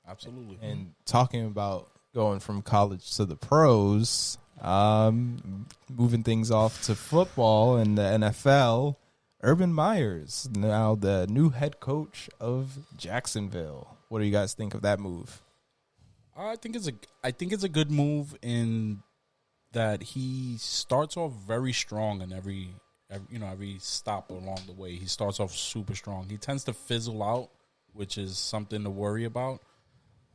Absolutely. And talking about going from college to the pros, moving things off to football and the NFL, Urban Meyer's now the new head coach of Jacksonville. What do you guys think of that move? I think it's a good move in that he starts off very strong in every stop along the way. He starts off super strong. He tends to fizzle out, which is something to worry about.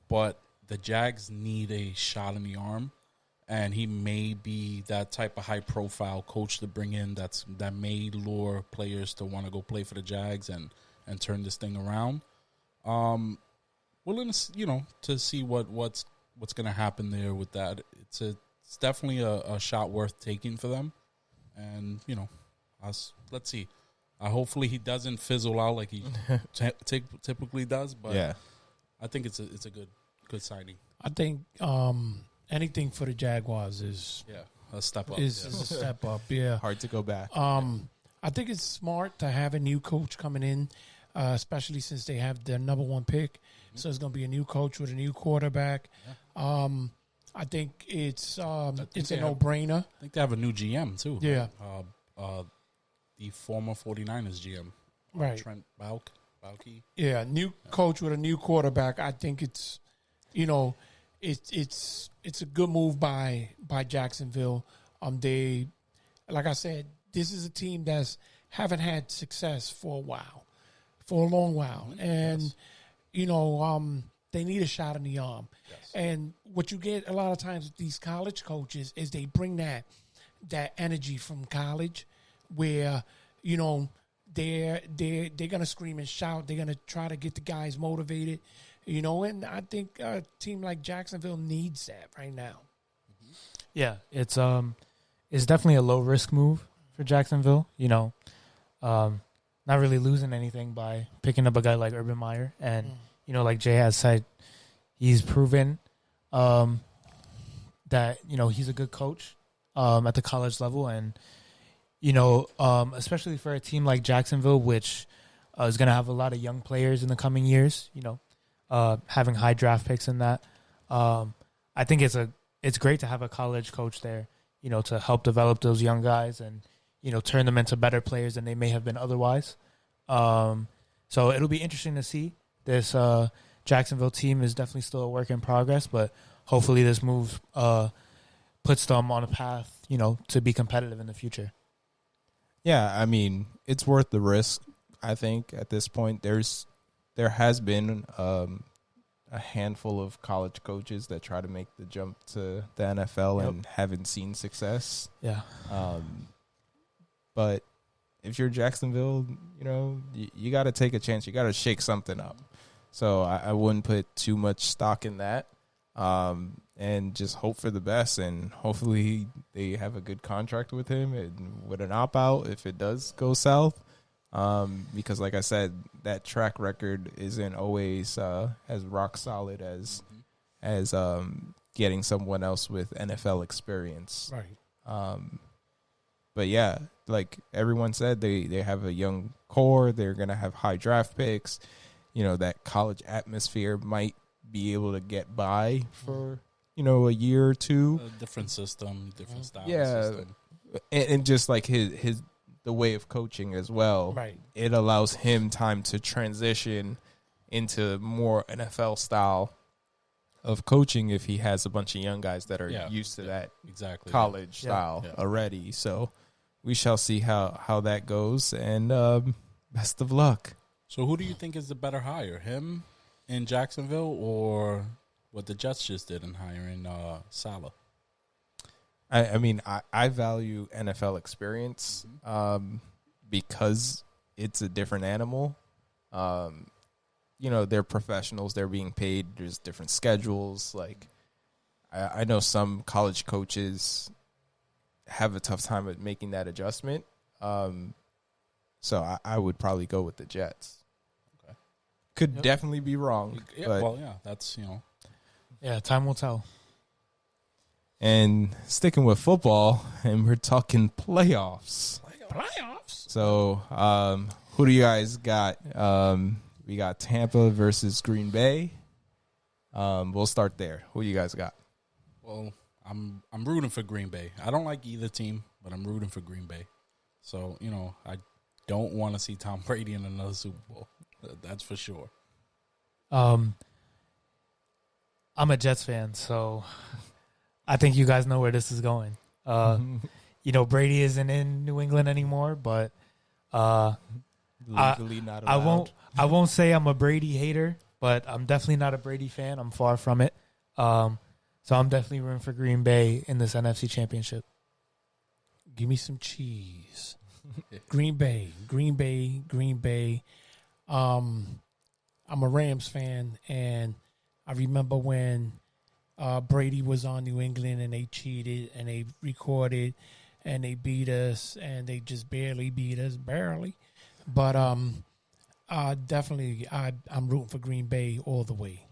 But the Jags need a shot in the arm, and he may be that type of high-profile coach to bring in that may lure players to want to go play for the Jags and turn this thing around. Willing to see what's going to happen there with that. It's definitely a shot worth taking for them, and let's see. Hopefully he doesn't fizzle out like he typically does, but I think it's a good signing. I think anything for the Jaguars is a step up. Is a step up. Yeah, hard to go back. I think it's smart to have a new coach coming in, especially since they have their number one pick. So it's going to be a new coach with a new quarterback. I think it's a no-brainer. I think they have a new GM too. Yeah. The former 49ers GM, right? Trent Baalke. Yeah, new coach with a new quarterback. I think it's it's a good move by Jacksonville. They, like I said, this is a team that's haven't had success for a long while, and they need a shot in the arm. Yes. And what you get a lot of times with these college coaches is they bring that energy from college, where they're gonna scream and shout. They're gonna try to get the guys motivated. And I think a team like Jacksonville needs that right now. Yeah, it's definitely a low risk move for Jacksonville. Not really losing anything by picking up a guy like Urban Meyer, and like Jay has said, he's proven that he's a good coach at the college level, and especially for a team like Jacksonville, which is going to have a lot of young players in the coming years. Having high draft picks in that, I think it's great to have a college coach there, to help develop those young guys and turn them into better players than they may have been otherwise. So it'll be interesting to see. This Jacksonville team is definitely still a work in progress, but hopefully this move puts them on a path, to be competitive in the future. Yeah, I mean, it's worth the risk. I think at this point, there has been a handful of college coaches that try to make the jump to the NFL and haven't seen success. Yeah. But if you're Jacksonville, you got to take a chance. You got to shake something up. So I wouldn't put too much stock in that. and just hope for the best. And hopefully they have a good contract with him and with an opt-out if it does go south. Because like I said, that track record isn't always as rock solid as getting someone else with NFL experience. Right. But yeah, like everyone said, they have a young core. They're going to have high draft picks. You know, that college atmosphere might be able to get by for, you know, a year or two. A different system, different style. Yeah. System. And just like his the way of coaching as well. Right. It allows him time to transition into more NFL style of coaching if he has a bunch of young guys that are used to that college style already. So we shall see how that goes, and best of luck. So who do you think is the better hire, him in Jacksonville or what the Jets just did in hiring Salah? I mean, I value NFL experience because it's a different animal. You know, they're professionals. They're being paid. There's different schedules. Like, I know some college coaches have a tough time at making that adjustment. So I would probably go with the Jets. Okay. Could definitely be wrong. Yeah, but well, yeah, that's, you know. Yeah, time will tell. And sticking with football, and we're talking playoffs. So, who do you guys got? We got Tampa versus Green Bay. We'll start there. Who you guys got? Well, I'm rooting for Green Bay. I don't like either team, but I'm rooting for Green Bay. So, you know, I don't want to see Tom Brady in another Super Bowl. That's for sure. I'm a Jets fan, so I think you guys know where this is going. You know, Brady isn't in New England anymore, but Legally not allowed. I won't say I'm a Brady hater, but I'm definitely not a Brady fan. I'm far from it. So I'm definitely rooting for Green Bay in this NFC Championship. Give me some cheese. Green Bay. I'm a Rams fan, and I remember when Brady was on New England and they cheated and they recorded and they beat us and they just barely beat us, But definitely, I'm rooting for Green Bay all the way.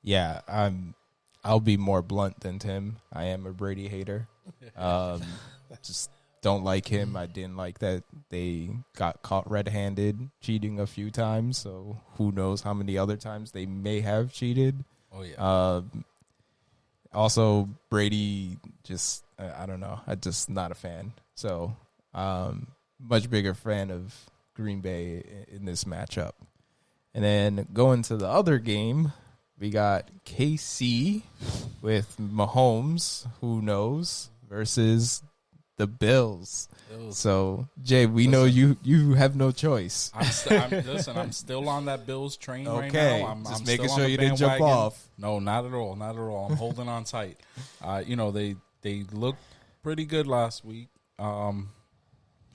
Yeah, I'll be more blunt than Tim. I am a Brady hater. Just don't like him. I didn't like that they got caught red-handed cheating a few times. So who knows how many other times they may have cheated. Oh yeah. Also, Brady just I don't know. I'm just not a fan. So much bigger fan of Green Bay in this matchup. And then going to the other game, we got KC with Mahomes, who knows, versus the Bills. So, Jay, we know you have no choice. I'm still on that Bills train right now. I'm making still sure on you the didn't jump bandwagon. off. No, not at all. I'm holding on tight. You know, they looked pretty good last week. It was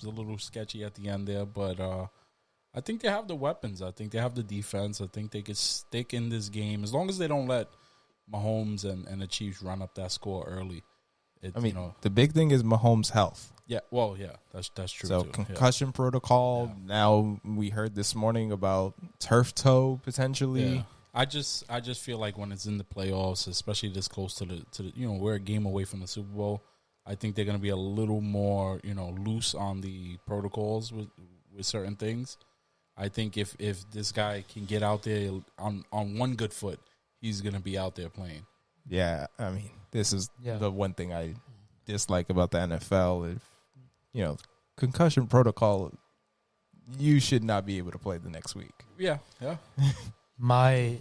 a little sketchy at the end there, but I think they have the weapons. I think they have the defense. I think they could stick in this game as long as they don't let Mahomes and the Chiefs run up that score early. The big thing is Mahomes' health. Yeah, well, yeah, that's true. So too. concussion protocol. Yeah. Now we heard this morning about turf toe potentially. Yeah. I just feel like when it's in the playoffs, especially this close to the we're a game away from the Super Bowl. I think they're going to be a little more loose on the protocols with certain things. I think if this guy can get out there on one good foot, he's going to be out there playing. Yeah, I mean, this is the one thing I dislike about the NFL. If, concussion protocol, you should not be able to play the next week. Yeah. My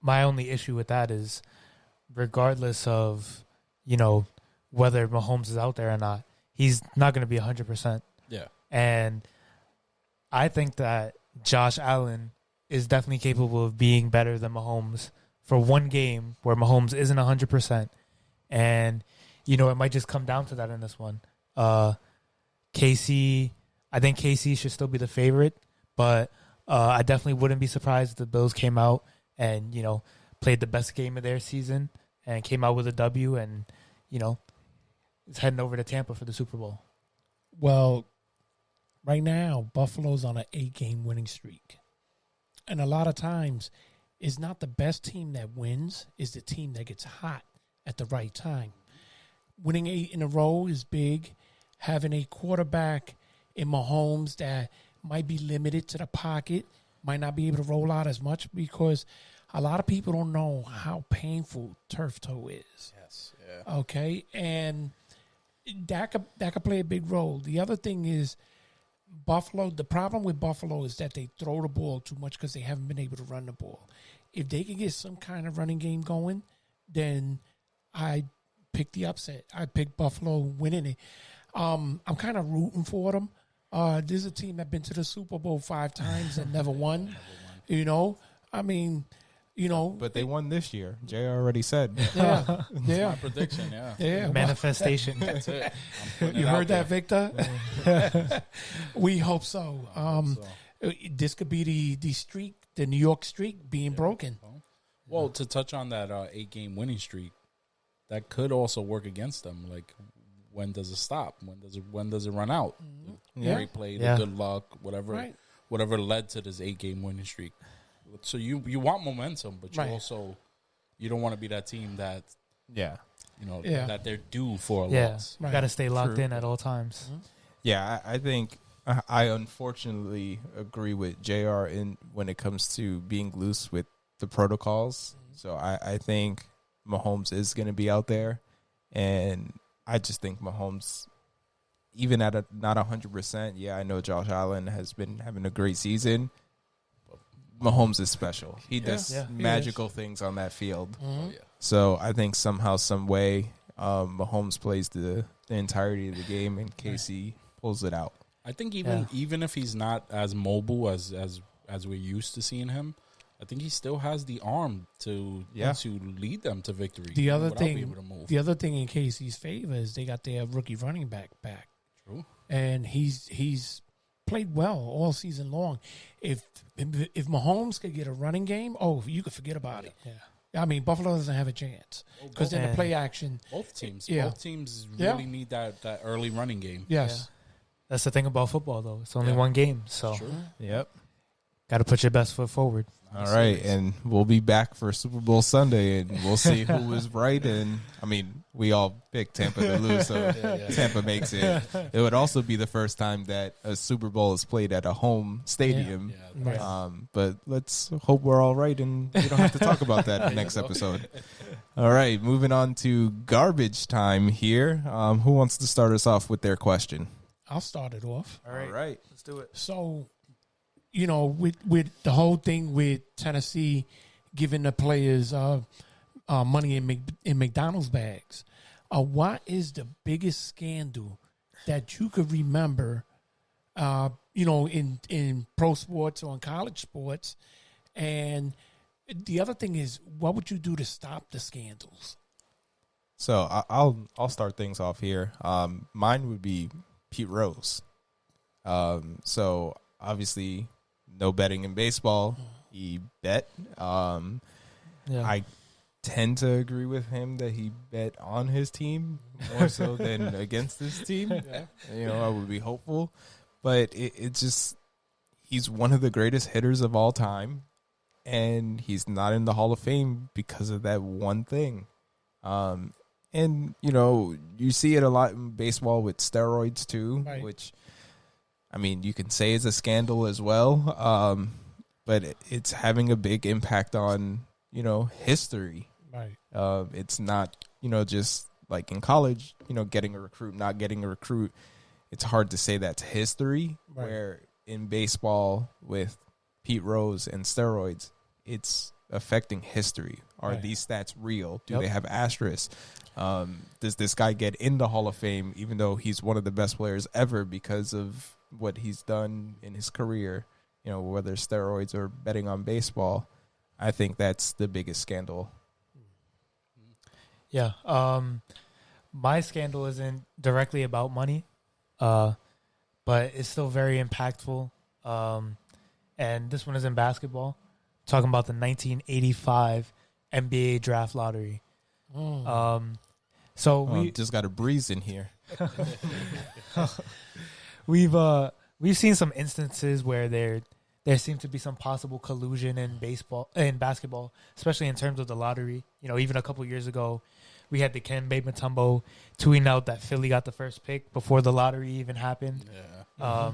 only issue with that is, regardless of, whether Mahomes is out there or not, he's not going to be 100%. Yeah. And I think that Josh Allen is definitely capable of being better than Mahomes for one game where Mahomes isn't 100%. And, it might just come down to that in this one. KC, I think KC should still be the favorite, but I definitely wouldn't be surprised if the Bills came out and, played the best game of their season and came out with a W, and is heading over to Tampa for the Super Bowl. Well, right now Buffalo's on an 8-game winning streak, and a lot of times it's not the best team that wins; it's the team that gets hot at the right time. Winning 8 in a row is big. Having a quarterback in Mahomes that might be limited to the pocket, might not be able to roll out as much, because a lot of people don't know how painful turf toe is. Yes. Yeah. Okay, and that could play a big role. The other thing is Buffalo. The problem with Buffalo is that they throw the ball too much because they haven't been able to run the ball. If they can get some kind of running game going, then I pick the upset. I pick Buffalo winning it. I'm kind of rooting for them. This is a team that's been to the Super Bowl 5 times and never won. I mean, But they won this year. Jay already said. Yeah. Yeah. My prediction, yeah. Yeah. Manifestation. That's it. You heard that, Victor? We hope so. This could be the streak, the New York streak being broken. Well, to touch on that 8-game winning streak, that could also work against them. Like, when does it stop? When does it run out? Mm-hmm. Yeah. Great play, the good luck, whatever led to this 8-game winning streak. So you want momentum, but you don't want to be that team that that they're due for a loss. Got to stay locked in at all times. Mm-hmm. Yeah, I think I unfortunately agree with JR when it comes to being loose with the protocols. Mm-hmm. So I think Mahomes is going to be out there, and I just think Mahomes, even at not 100%, I know Josh Allen has been having a great season. Mahomes is special. He does magical things on that field. Mm-hmm. So I think somehow, some way, Mahomes plays the entirety of the game in case he pulls it out. I think even if he's not as mobile as we're used to seeing him, I think he still has the arm to lead them to victory. The other thing in KC's favor is they got their rookie running back. True. And he's played well all season long. If Mahomes could get a running game, you could forget about it. Yeah. I mean, Buffalo doesn't have a chance because in the play action, both teams really need that early running game. Yes, that's the thing about football, though. It's only one game, so yep, got to put your best foot forward. All right, and we'll be back for Super Bowl Sunday, and we'll see who was right. And I mean, we all picked Tampa to lose, so Tampa makes it. It would also be the first time that a Super Bowl is played at a home stadium. But let's hope we're all right, and we don't have to talk about that next episode. All right, moving on to garbage time here. Who wants to start us off with their question? I'll start it off. All right, let's do it. So, with the whole thing with Tennessee giving the players money in McDonald's bags, what is the biggest scandal that you could remember, in pro sports or in college sports? And the other thing is, what would you do to stop the scandals? So I'll start things off here. Mine would be Pete Rose. So obviously, no betting in baseball. He bet. I tend to agree with him that he bet on his team more so than against his team. I would be hopeful. But it just, he's one of the greatest hitters of all time, and he's not in the Hall of Fame because of that one thing. And, you see it a lot in baseball with steroids too, which, I mean, you can say is a scandal as well, but it's having a big impact on, history. Right. It's not, just like in college, getting a recruit, not getting a recruit. It's hard to say that's history, where in baseball with Pete Rose and steroids, it's affecting history. Are these stats real? Do they have asterisks? Does this guy get in the Hall of Fame even though he's one of the best players ever because of what he's done in his career, whether steroids or betting on baseball? I think that's the biggest scandal. Yeah. My scandal isn't directly about money, but it's still very impactful. And this one is in basketball. Talking about the 1985 NBA draft lottery. So we just got a breeze in here. We've seen some instances where there seems to be some possible collusion in basketball, especially in terms of the lottery. Even a couple years ago, we had the Dikembe Mutombo tweeting out that Philly got the first pick before the lottery even happened. Yeah.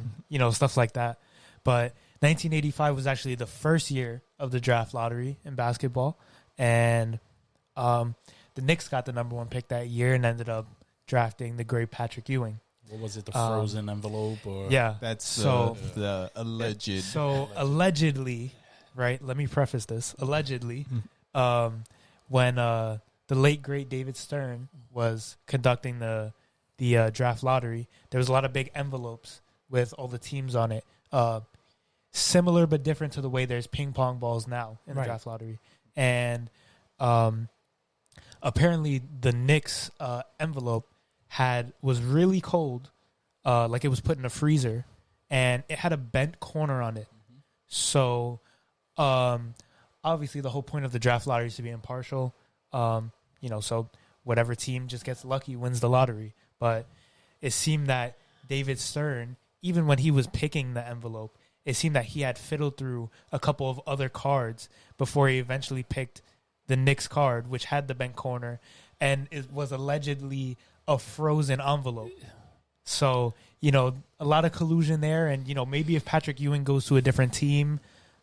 Stuff like that. But 1985 was actually the first year of the draft lottery in basketball, and the Knicks got the number 1 pick that year and ended up drafting the great Patrick Ewing. What was it, the frozen envelope? Or? Yeah. That's the alleged. So allegedly, right, let me preface this. Allegedly, when the late, great David Stern was conducting the draft lottery, there was a lot of big envelopes with all the teams on it. Similar but different to the way there's ping pong balls now in the draft lottery. And apparently the Knicks envelope was really cold, like it was put in a freezer, and it had a bent corner on it. So obviously the whole point of the draft lottery is to be impartial. So whatever team just gets lucky wins the lottery. But it seemed that David Stern, even when he was picking the envelope, it seemed that he had fiddled through a couple of other cards before he eventually picked the Knicks card, which had the bent corner, and it was allegedly a frozen envelope. So, a lot of collusion there. And, maybe if Patrick Ewing goes to a different team,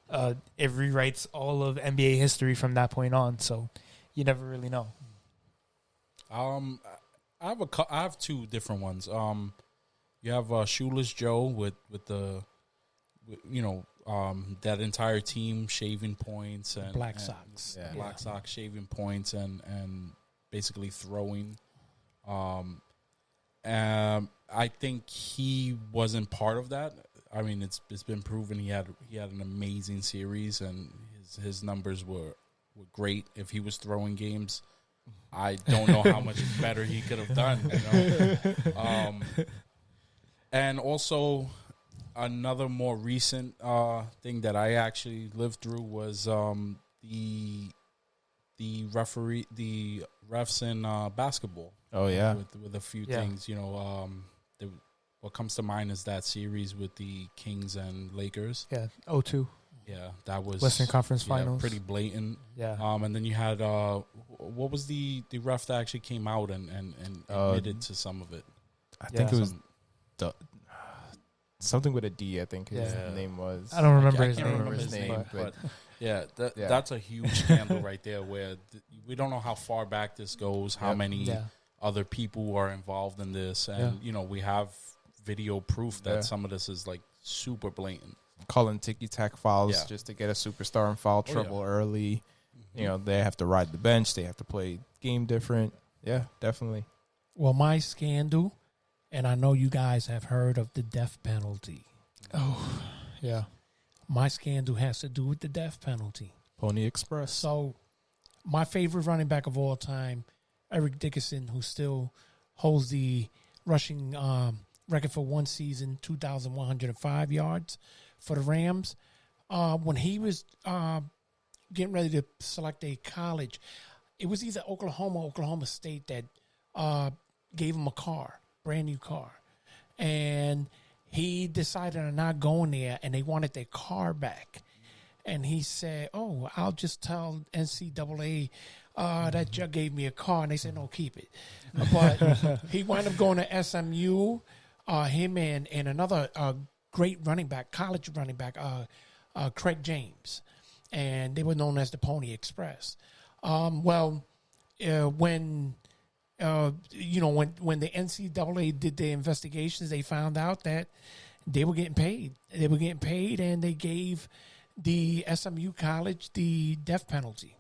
it rewrites all of NBA history from that point on. So you never really know. I have 2 different ones. You have Shoeless Joe with that entire team shaving points and Black Sox. Black Sox shaving points and basically throwing. I think he wasn't part of that. I mean, it's been proven he had an amazing series and his numbers were great. If he was throwing games, I don't know how much better he could have done. And also, another more recent thing that I actually lived through was the refs in basketball. Oh yeah, with a few things. What comes to mind is that series with the Kings and Lakers. Yeah, 0-2. Yeah, that was Western Conference Finals. Pretty blatant. Yeah. And then you had what was the ref that actually came out and admitted to some of it? I think it was something with a D. I think his name was. I don't remember I his can't name. remember his name, but that's a huge scandal right there. Where we don't know how far back this goes, how many other people are involved in this, and we have video proof that some of this is like super blatant. Calling ticky-tack fouls just to get a superstar in foul trouble early. They have to ride the bench. They have to play game different. Yeah, definitely. Well, my scandal, and I know you guys have heard of the death penalty. Oh, yeah. My scandal has to do with the death penalty. Pony Express. So, my favorite running back of all time, Eric Dickerson, who still holds the rushing record for one season, 2,105 yards for the Rams. When he was getting ready to select a college, it was either Oklahoma or Oklahoma State that gave him a car, brand new car. And he decided on not going there, and they wanted their car back. And he said, I'll just tell NCAA that you gave me a car. And they said, no, keep it. But he wound up going to SMU, him and another great running back, college running back, Craig James. And they were known as the Pony Express. When the NCAA did their investigations, they found out that they were getting paid. They were getting paid, and they gave the SMU college the death penalty.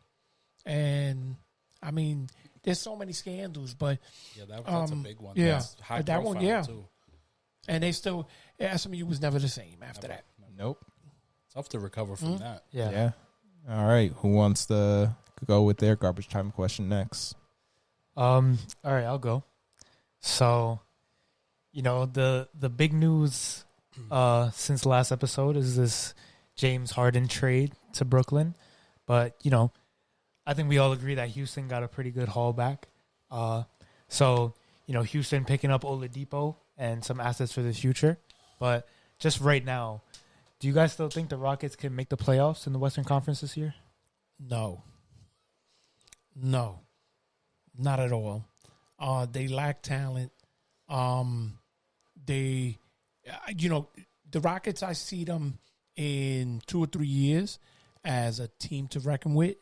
And, I mean, there's so many scandals, but... Yeah, that's a big one. Yeah, that's high that one, too. And they still... SMU was never the same after that. Nope. Tough to recover from that. Yeah. All right. Who wants to go with their garbage time question next? All right, I'll go. So, the big news since last episode is this James Harden trade to Brooklyn. But, I think we all agree that Houston got a pretty good haul back. So, Houston picking up Oladipo and some assets for the future. But just right now, do you guys still think the Rockets can make the playoffs in the Western Conference this year? No, not at all. They lack talent. The Rockets, I see them in 2 or 3 years as a team to reckon with,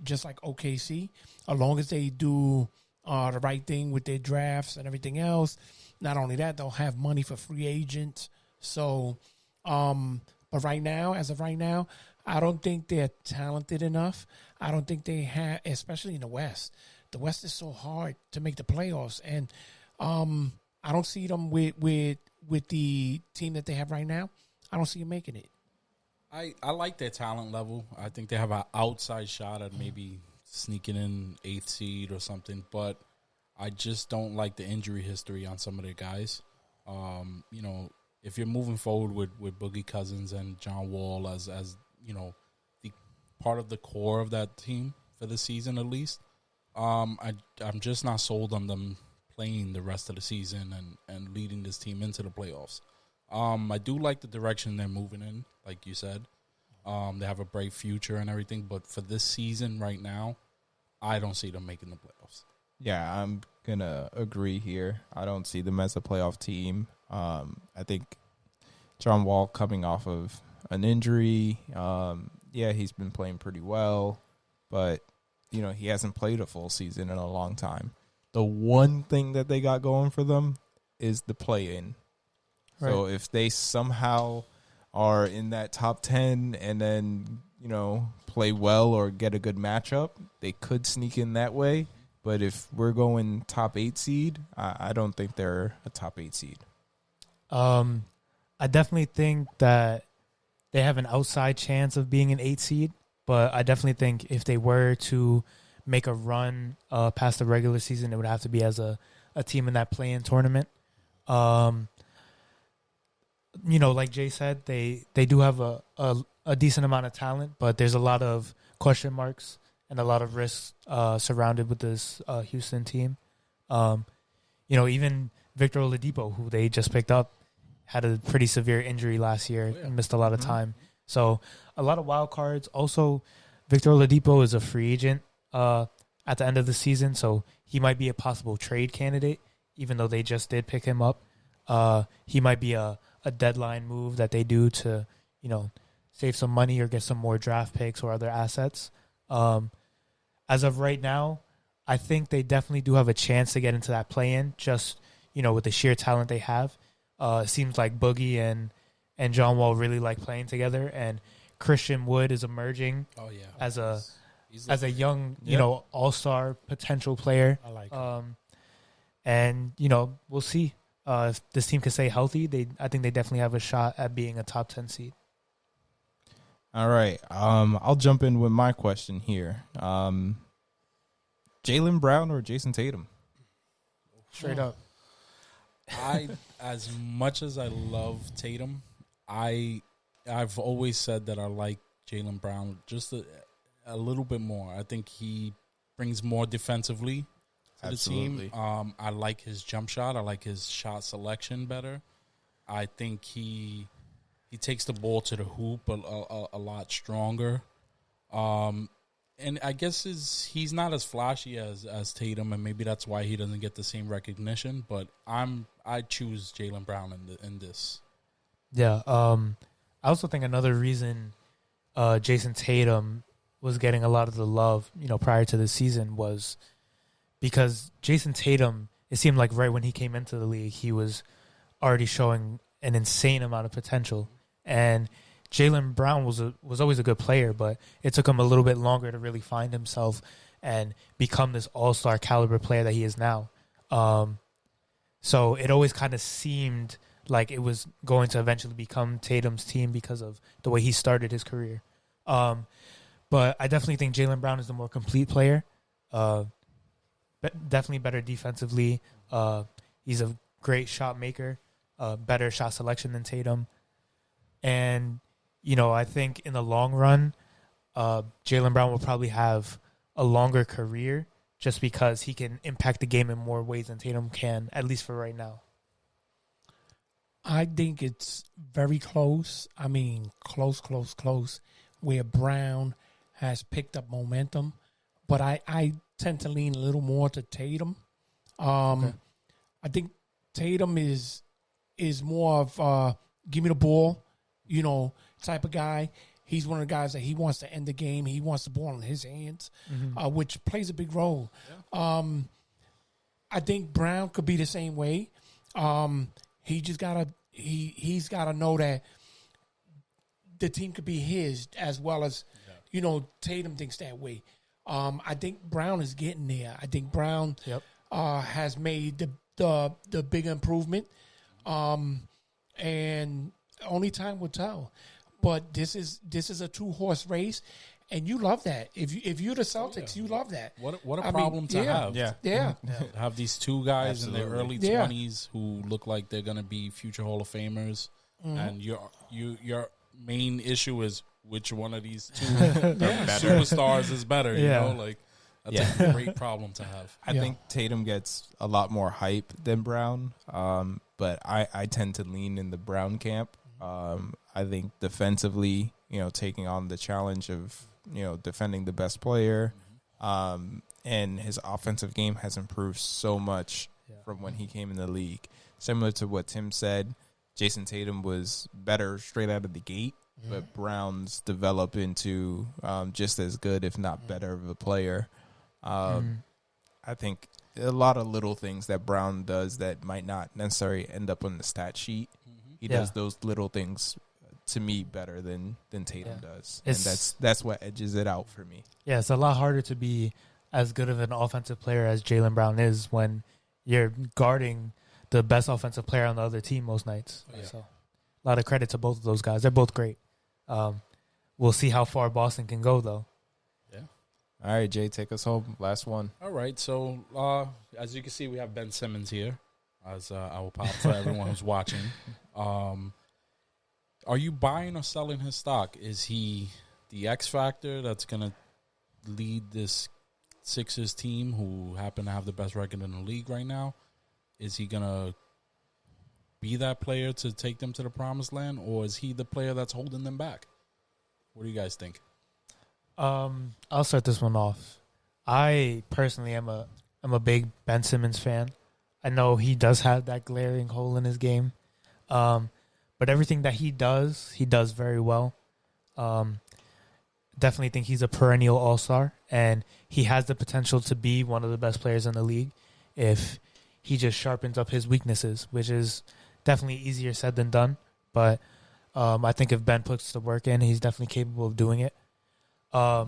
just like OKC. As long as they do the right thing with their drafts and everything else. Not only that, they'll have money for free agents. So, but as of right now, I don't think they're talented enough. I don't think they have, especially in the West. The West is so hard to make the playoffs, and I don't see them with the team that they have right now. I don't see them making it. I like their talent level. I think they have an outside shot at maybe sneaking in 8th seed or something, but I just don't like the injury history on some of their guys. If you're moving forward with Boogie Cousins and John Wall as the part of the core of that team for the season at least, I'm just not sold on them playing the rest of the season and leading this team into the playoffs. I do like the direction they're moving in, like you said. They have a bright future and everything, but for this season right now, I don't see them making the playoffs. Yeah, I'm going to agree here. I don't see them as a playoff team. I think John Wall coming off of an injury, he's been playing pretty well, but, he hasn't played a full season in a long time. The one thing that they got going for them is the play-in. Right. So if they somehow are in that top 10 and then, play well or get a good matchup, they could sneak in that way. But if we're going top 8 seed, I don't think they're a top 8 seed. I definitely think that they have an outside chance of being an 8 seed, but I definitely think if they were to make a run past the regular season, it would have to be as a team in that play-in tournament. Like Jay said, they do have a decent amount of talent, but there's a lot of question marks and a lot of risks surrounded with this Houston team. Even Victor Oladipo, who they just picked up, had a pretty severe injury last year and missed a lot of time. So a lot of wild cards. Also, Victor Oladipo is a free agent at the end of the season, so he might be a possible trade candidate, even though they just did pick him up. He might be a deadline move that they do to, save some money or get some more draft picks or other assets. As of right now, I think they definitely do have a chance to get into that play-in, just, with the sheer talent they have. It seems like Boogie and John Wall really like playing together, and Christian Wood is emerging as a young, all-star potential player. I like it. And, we'll see. If this team can stay healthy, I think they definitely have a shot at being a top 10 seed. All right. I'll jump in with my question here. Jaylen Brown or Jayson Tatum? Straight up. As much as I love Tatum, I've always said that I like Jaylen Brown just a little bit more. I think he brings more defensively to the team. I like his jump shot. I like his shot selection better. I think he takes the ball to the hoop a lot stronger. And I guess he's not as flashy as Tatum, and maybe that's why he doesn't get the same recognition. But I choose Jaylen Brown in this. Yeah. I also think another reason Jayson Tatum was getting a lot of the love, prior to the season was because Jayson Tatum, it seemed like right when he came into the league, he was already showing an insane amount of potential. And Jaylen Brown was always a good player, but it took him a little bit longer to really find himself and become this all-star caliber player that he is now. So it always kind of seemed like it was going to eventually become Tatum's team because of the way he started his career. But I definitely think Jaylen Brown is the more complete player. Definitely better defensively. He's a great shot maker, better shot selection than Tatum. And, I think in the long run, Jaylen Brown will probably have a longer career just because he can impact the game in more ways than Tatum can, at least for right now. I think it's very close. I mean, close, where Brown has picked up momentum. But I tend to lean a little more to Tatum. I think Tatum is more of give me the ball, type of guy. He's one of the guys that he wants to end the game. He wants the ball in his hands, which plays a big role. Yeah. I think Brown could be the same way. He just he's gotta know that the team could be his as well as Tatum thinks that way. I think Brown is getting there. I think Brown has made the big improvement, and only time will tell. But this is a 2-horse race, and you love that. If you're the Celtics, you love that. What a problem to have. Yeah. Have these two guys in their early 20s who look like they're going to be future Hall of Famers, and your main issue is which one of these two superstars is better. That's a great problem to have. I think Tatum gets a lot more hype than Brown, but I tend to lean in the Brown camp. I think defensively, taking on the challenge of, defending the best player, and his offensive game has improved so much from when he came in the league. Similar to what Tim said, Jayson Tatum was better straight out of the gate, but Brown's developed into just as good, if not better, of a player. I think a lot of little things that Brown does that might not necessarily end up on the stat sheet. He does those little things to me better than Tatum does. And that's what edges it out for me. Yeah, it's a lot harder to be as good of an offensive player as Jaylen Brown is when you're guarding the best offensive player on the other team most nights. Yeah. So a lot of credit to both of those guys. They're both great. We'll see how far Boston can go, though. Yeah. All right, Jay, take us home. Last one. All right. So, as you can see, we have Ben Simmons here as our pop for everyone who's watching. Are you buying or selling his stock? Is he the X factor that's going to lead this Sixers team who happen to have the best record in the league right now? Is he going to be that player to take them to the promised land, or is he the player that's holding them back? What do you guys think? I'll start this one off. I personally am a big Ben Simmons fan. I know he does have that glaring hole in his game. But everything that he does very well. Definitely think he's a perennial all-star, and he has the potential to be one of the best players in the league if he just sharpens up his weaknesses, which is definitely easier said than done. But I think if Ben puts the work in, he's definitely capable of doing it. I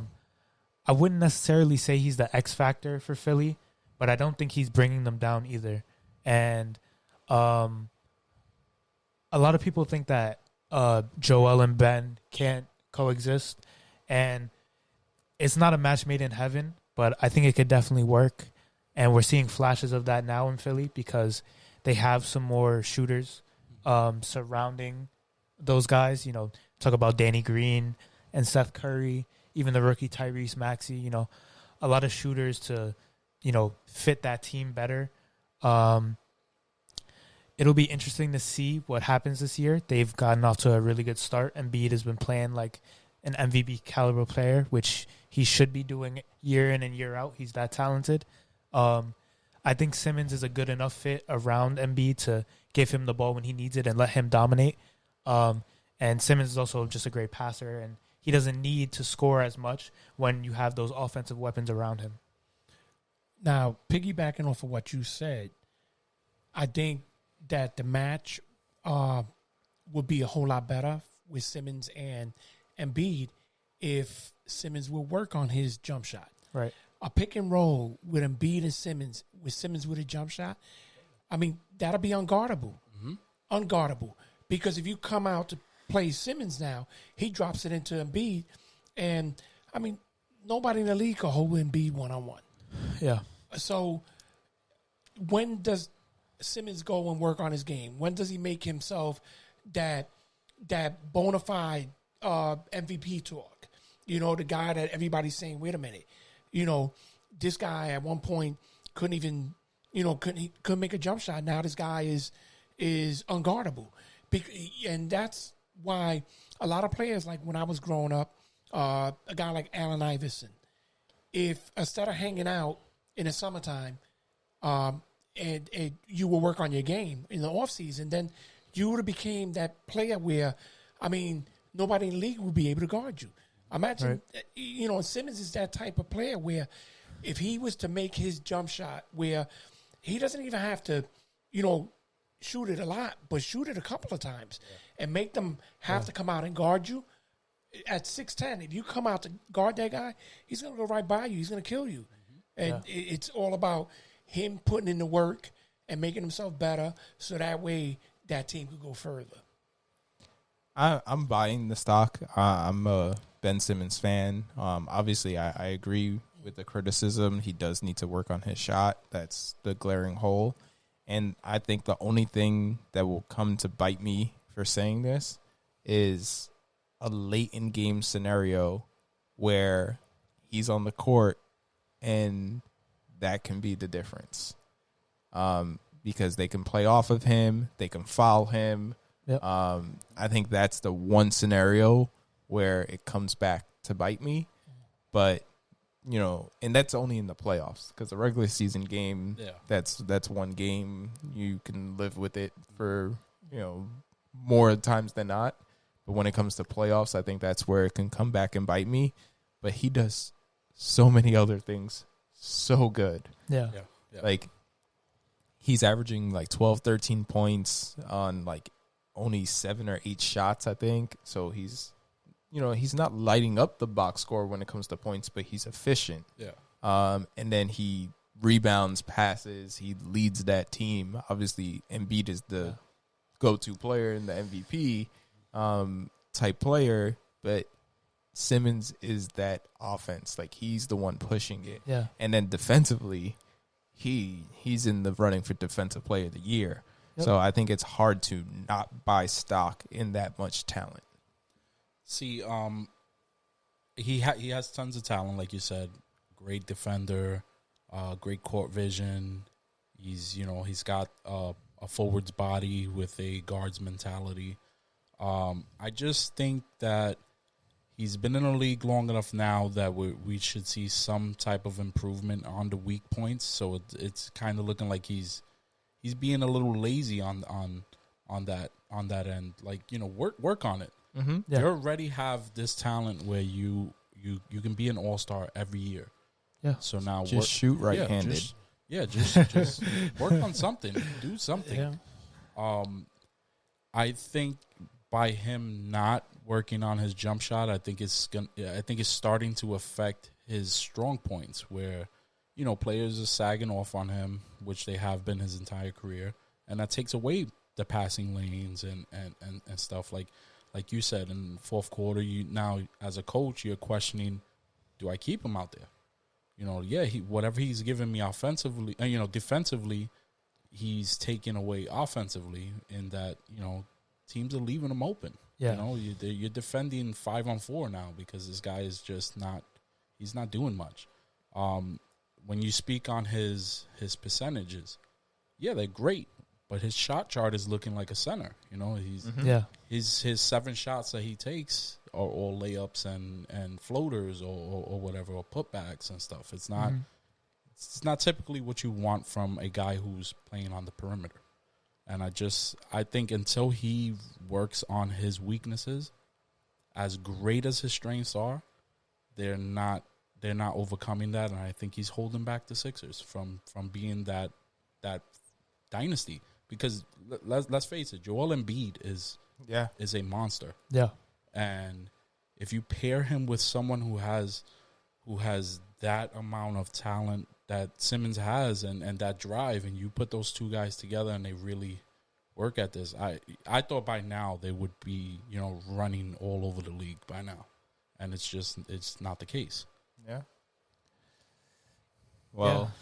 wouldn't necessarily say he's the X factor for Philly, but I don't think he's bringing them down either. And a lot of people think that Joel and Ben can't coexist, and it's not a match made in heaven, but I think it could definitely work. And we're seeing flashes of that now in Philly because they have some more shooters surrounding those guys. Talk about Danny Green and Seth Curry, even the rookie Tyrese Maxey, a lot of shooters to, fit that team better. It'll be interesting to see what happens this year. They've gotten off to a really good start. Embiid has been playing like an MVP caliber player, which he should be doing year in and year out. He's that talented. I think Simmons is a good enough fit around Embiid to give him the ball when he needs it and let him dominate. And Simmons is also just a great passer, and he doesn't need to score as much when you have those offensive weapons around him. Now, piggybacking off of what you said, I think that the match would be a whole lot better with Simmons and Embiid if Simmons will work on his jump shot. Right. A pick and roll with Embiid and Simmons, with a jump shot, I mean, that'll be unguardable. Mm-hmm. Unguardable. Because if you come out to play Simmons now, he drops it into Embiid, and, I mean, nobody in the league can hold Embiid one-on-one. Yeah. So when does Simmons go and work on his game? When does he make himself that bona fide MVP talk? You know, the guy that everybody's saying, wait a minute, you know, this guy at one point couldn't even, you know, couldn't make a jump shot. Now this guy is unguardable. And that's why a lot of players, like when I was growing up, a guy like Allen Iverson, if instead of hanging out in the summertime, and you will work on your game in the offseason, then you would have became that player where, I mean, nobody in the league would be able to guard you. Imagine, you know, Simmons is that type of player where if he was to make his jump shot where he doesn't even have to, you know, shoot it a lot, but shoot it a couple of times and make them have to come out and guard you. At 6'10", if you come out to guard that guy, he's going to go right by you. He's going to kill you. And it's all about him putting in the work and making himself better so that way that team could go further. I'm buying the stock. I'm a Ben Simmons fan. Obviously, I agree with the criticism. He does need to work on his shot. That's the glaring hole. And I think the only thing that will come to bite me for saying this is a late in game scenario where he's on the court and that can be the difference. Because they can play off of him, they can foul him. Yep. I think that's the one scenario where it comes back to bite me. But, you know, and that's only in the playoffs because the regular season game, that's one game. You can live with it for, you know, more times than not. But when it comes to playoffs, I think that's where it can come back and bite me. But he does so many other things so good. Yeah. Like, he's averaging like 12, 13 points on like only 7 or 8 shots, I think. So he's, you know, he's not lighting up the box score when it comes to points, but he's efficient. Yeah. And then he rebounds, passes. He leads that team. Obviously, Embiid is the go-to player and the MVP type player, but Simmons is that offense. Like, he's the one pushing it. Yeah. And then defensively, he's in the running for Defensive Player of the Year. Yep. So I think it's hard to not buy stock in that much talent. See, he has tons of talent, like you said. Great defender, great court vision. He's got a forward's body with a guard's mentality. I just think that he's been in the league long enough now that we should see some type of improvement on the weak points. So it's kind of looking like he's being a little lazy on that end. Like, you know, work on it. Mm-hmm. Yeah. You already have this talent where you can be an all-star every year. Yeah. So now just shoot right-handed. Just work on something. Do something. Yeah. I think by him not working on his jump shot, I think it's starting to affect his strong points where, you know, players are sagging off on him, which they have been his entire career, and that takes away the passing lanes and stuff like you said in the fourth quarter. You now as a coach, you're questioning, do I keep him out there? You know, whatever he's giving me offensively, defensively, he's taking away offensively in that, you know, teams are leaving him open. Yeah. You know, you're defending 5-on-4 now because this guy is just he's not doing much. When you speak on his percentages, they're great, but his shot chart is looking like a center. You know, his 7 shots that he takes are all layups and floaters or whatever, or putbacks and stuff. It's not it's not typically what you want from a guy who's playing on the perimeter. And I think until he works on his weaknesses, as great as his strengths are, they're not overcoming that, and I think he's holding back the Sixers from being that dynasty. Because let's face it, Joel Embiid is a monster. Yeah. And if you pair him with someone who has that amount of talent that Simmons has and that drive, and you put those two guys together and they really work at this, I thought by now they would be, you know, running all over the league by now. And it's not the case. Yeah. Well,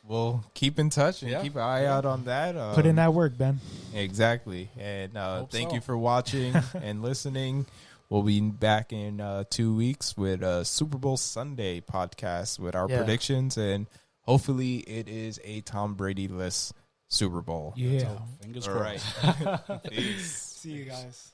we'll keep in touch and keep an eye out on that. Put in that work, Ben. Exactly. And thank you for watching and listening. we'll be back in 2 weeks with a Super Bowl Sunday podcast with our predictions, and hopefully it is a Tom Brady-less Super Bowl. Yeah. Fingers crossed. All right. Peace. See you guys.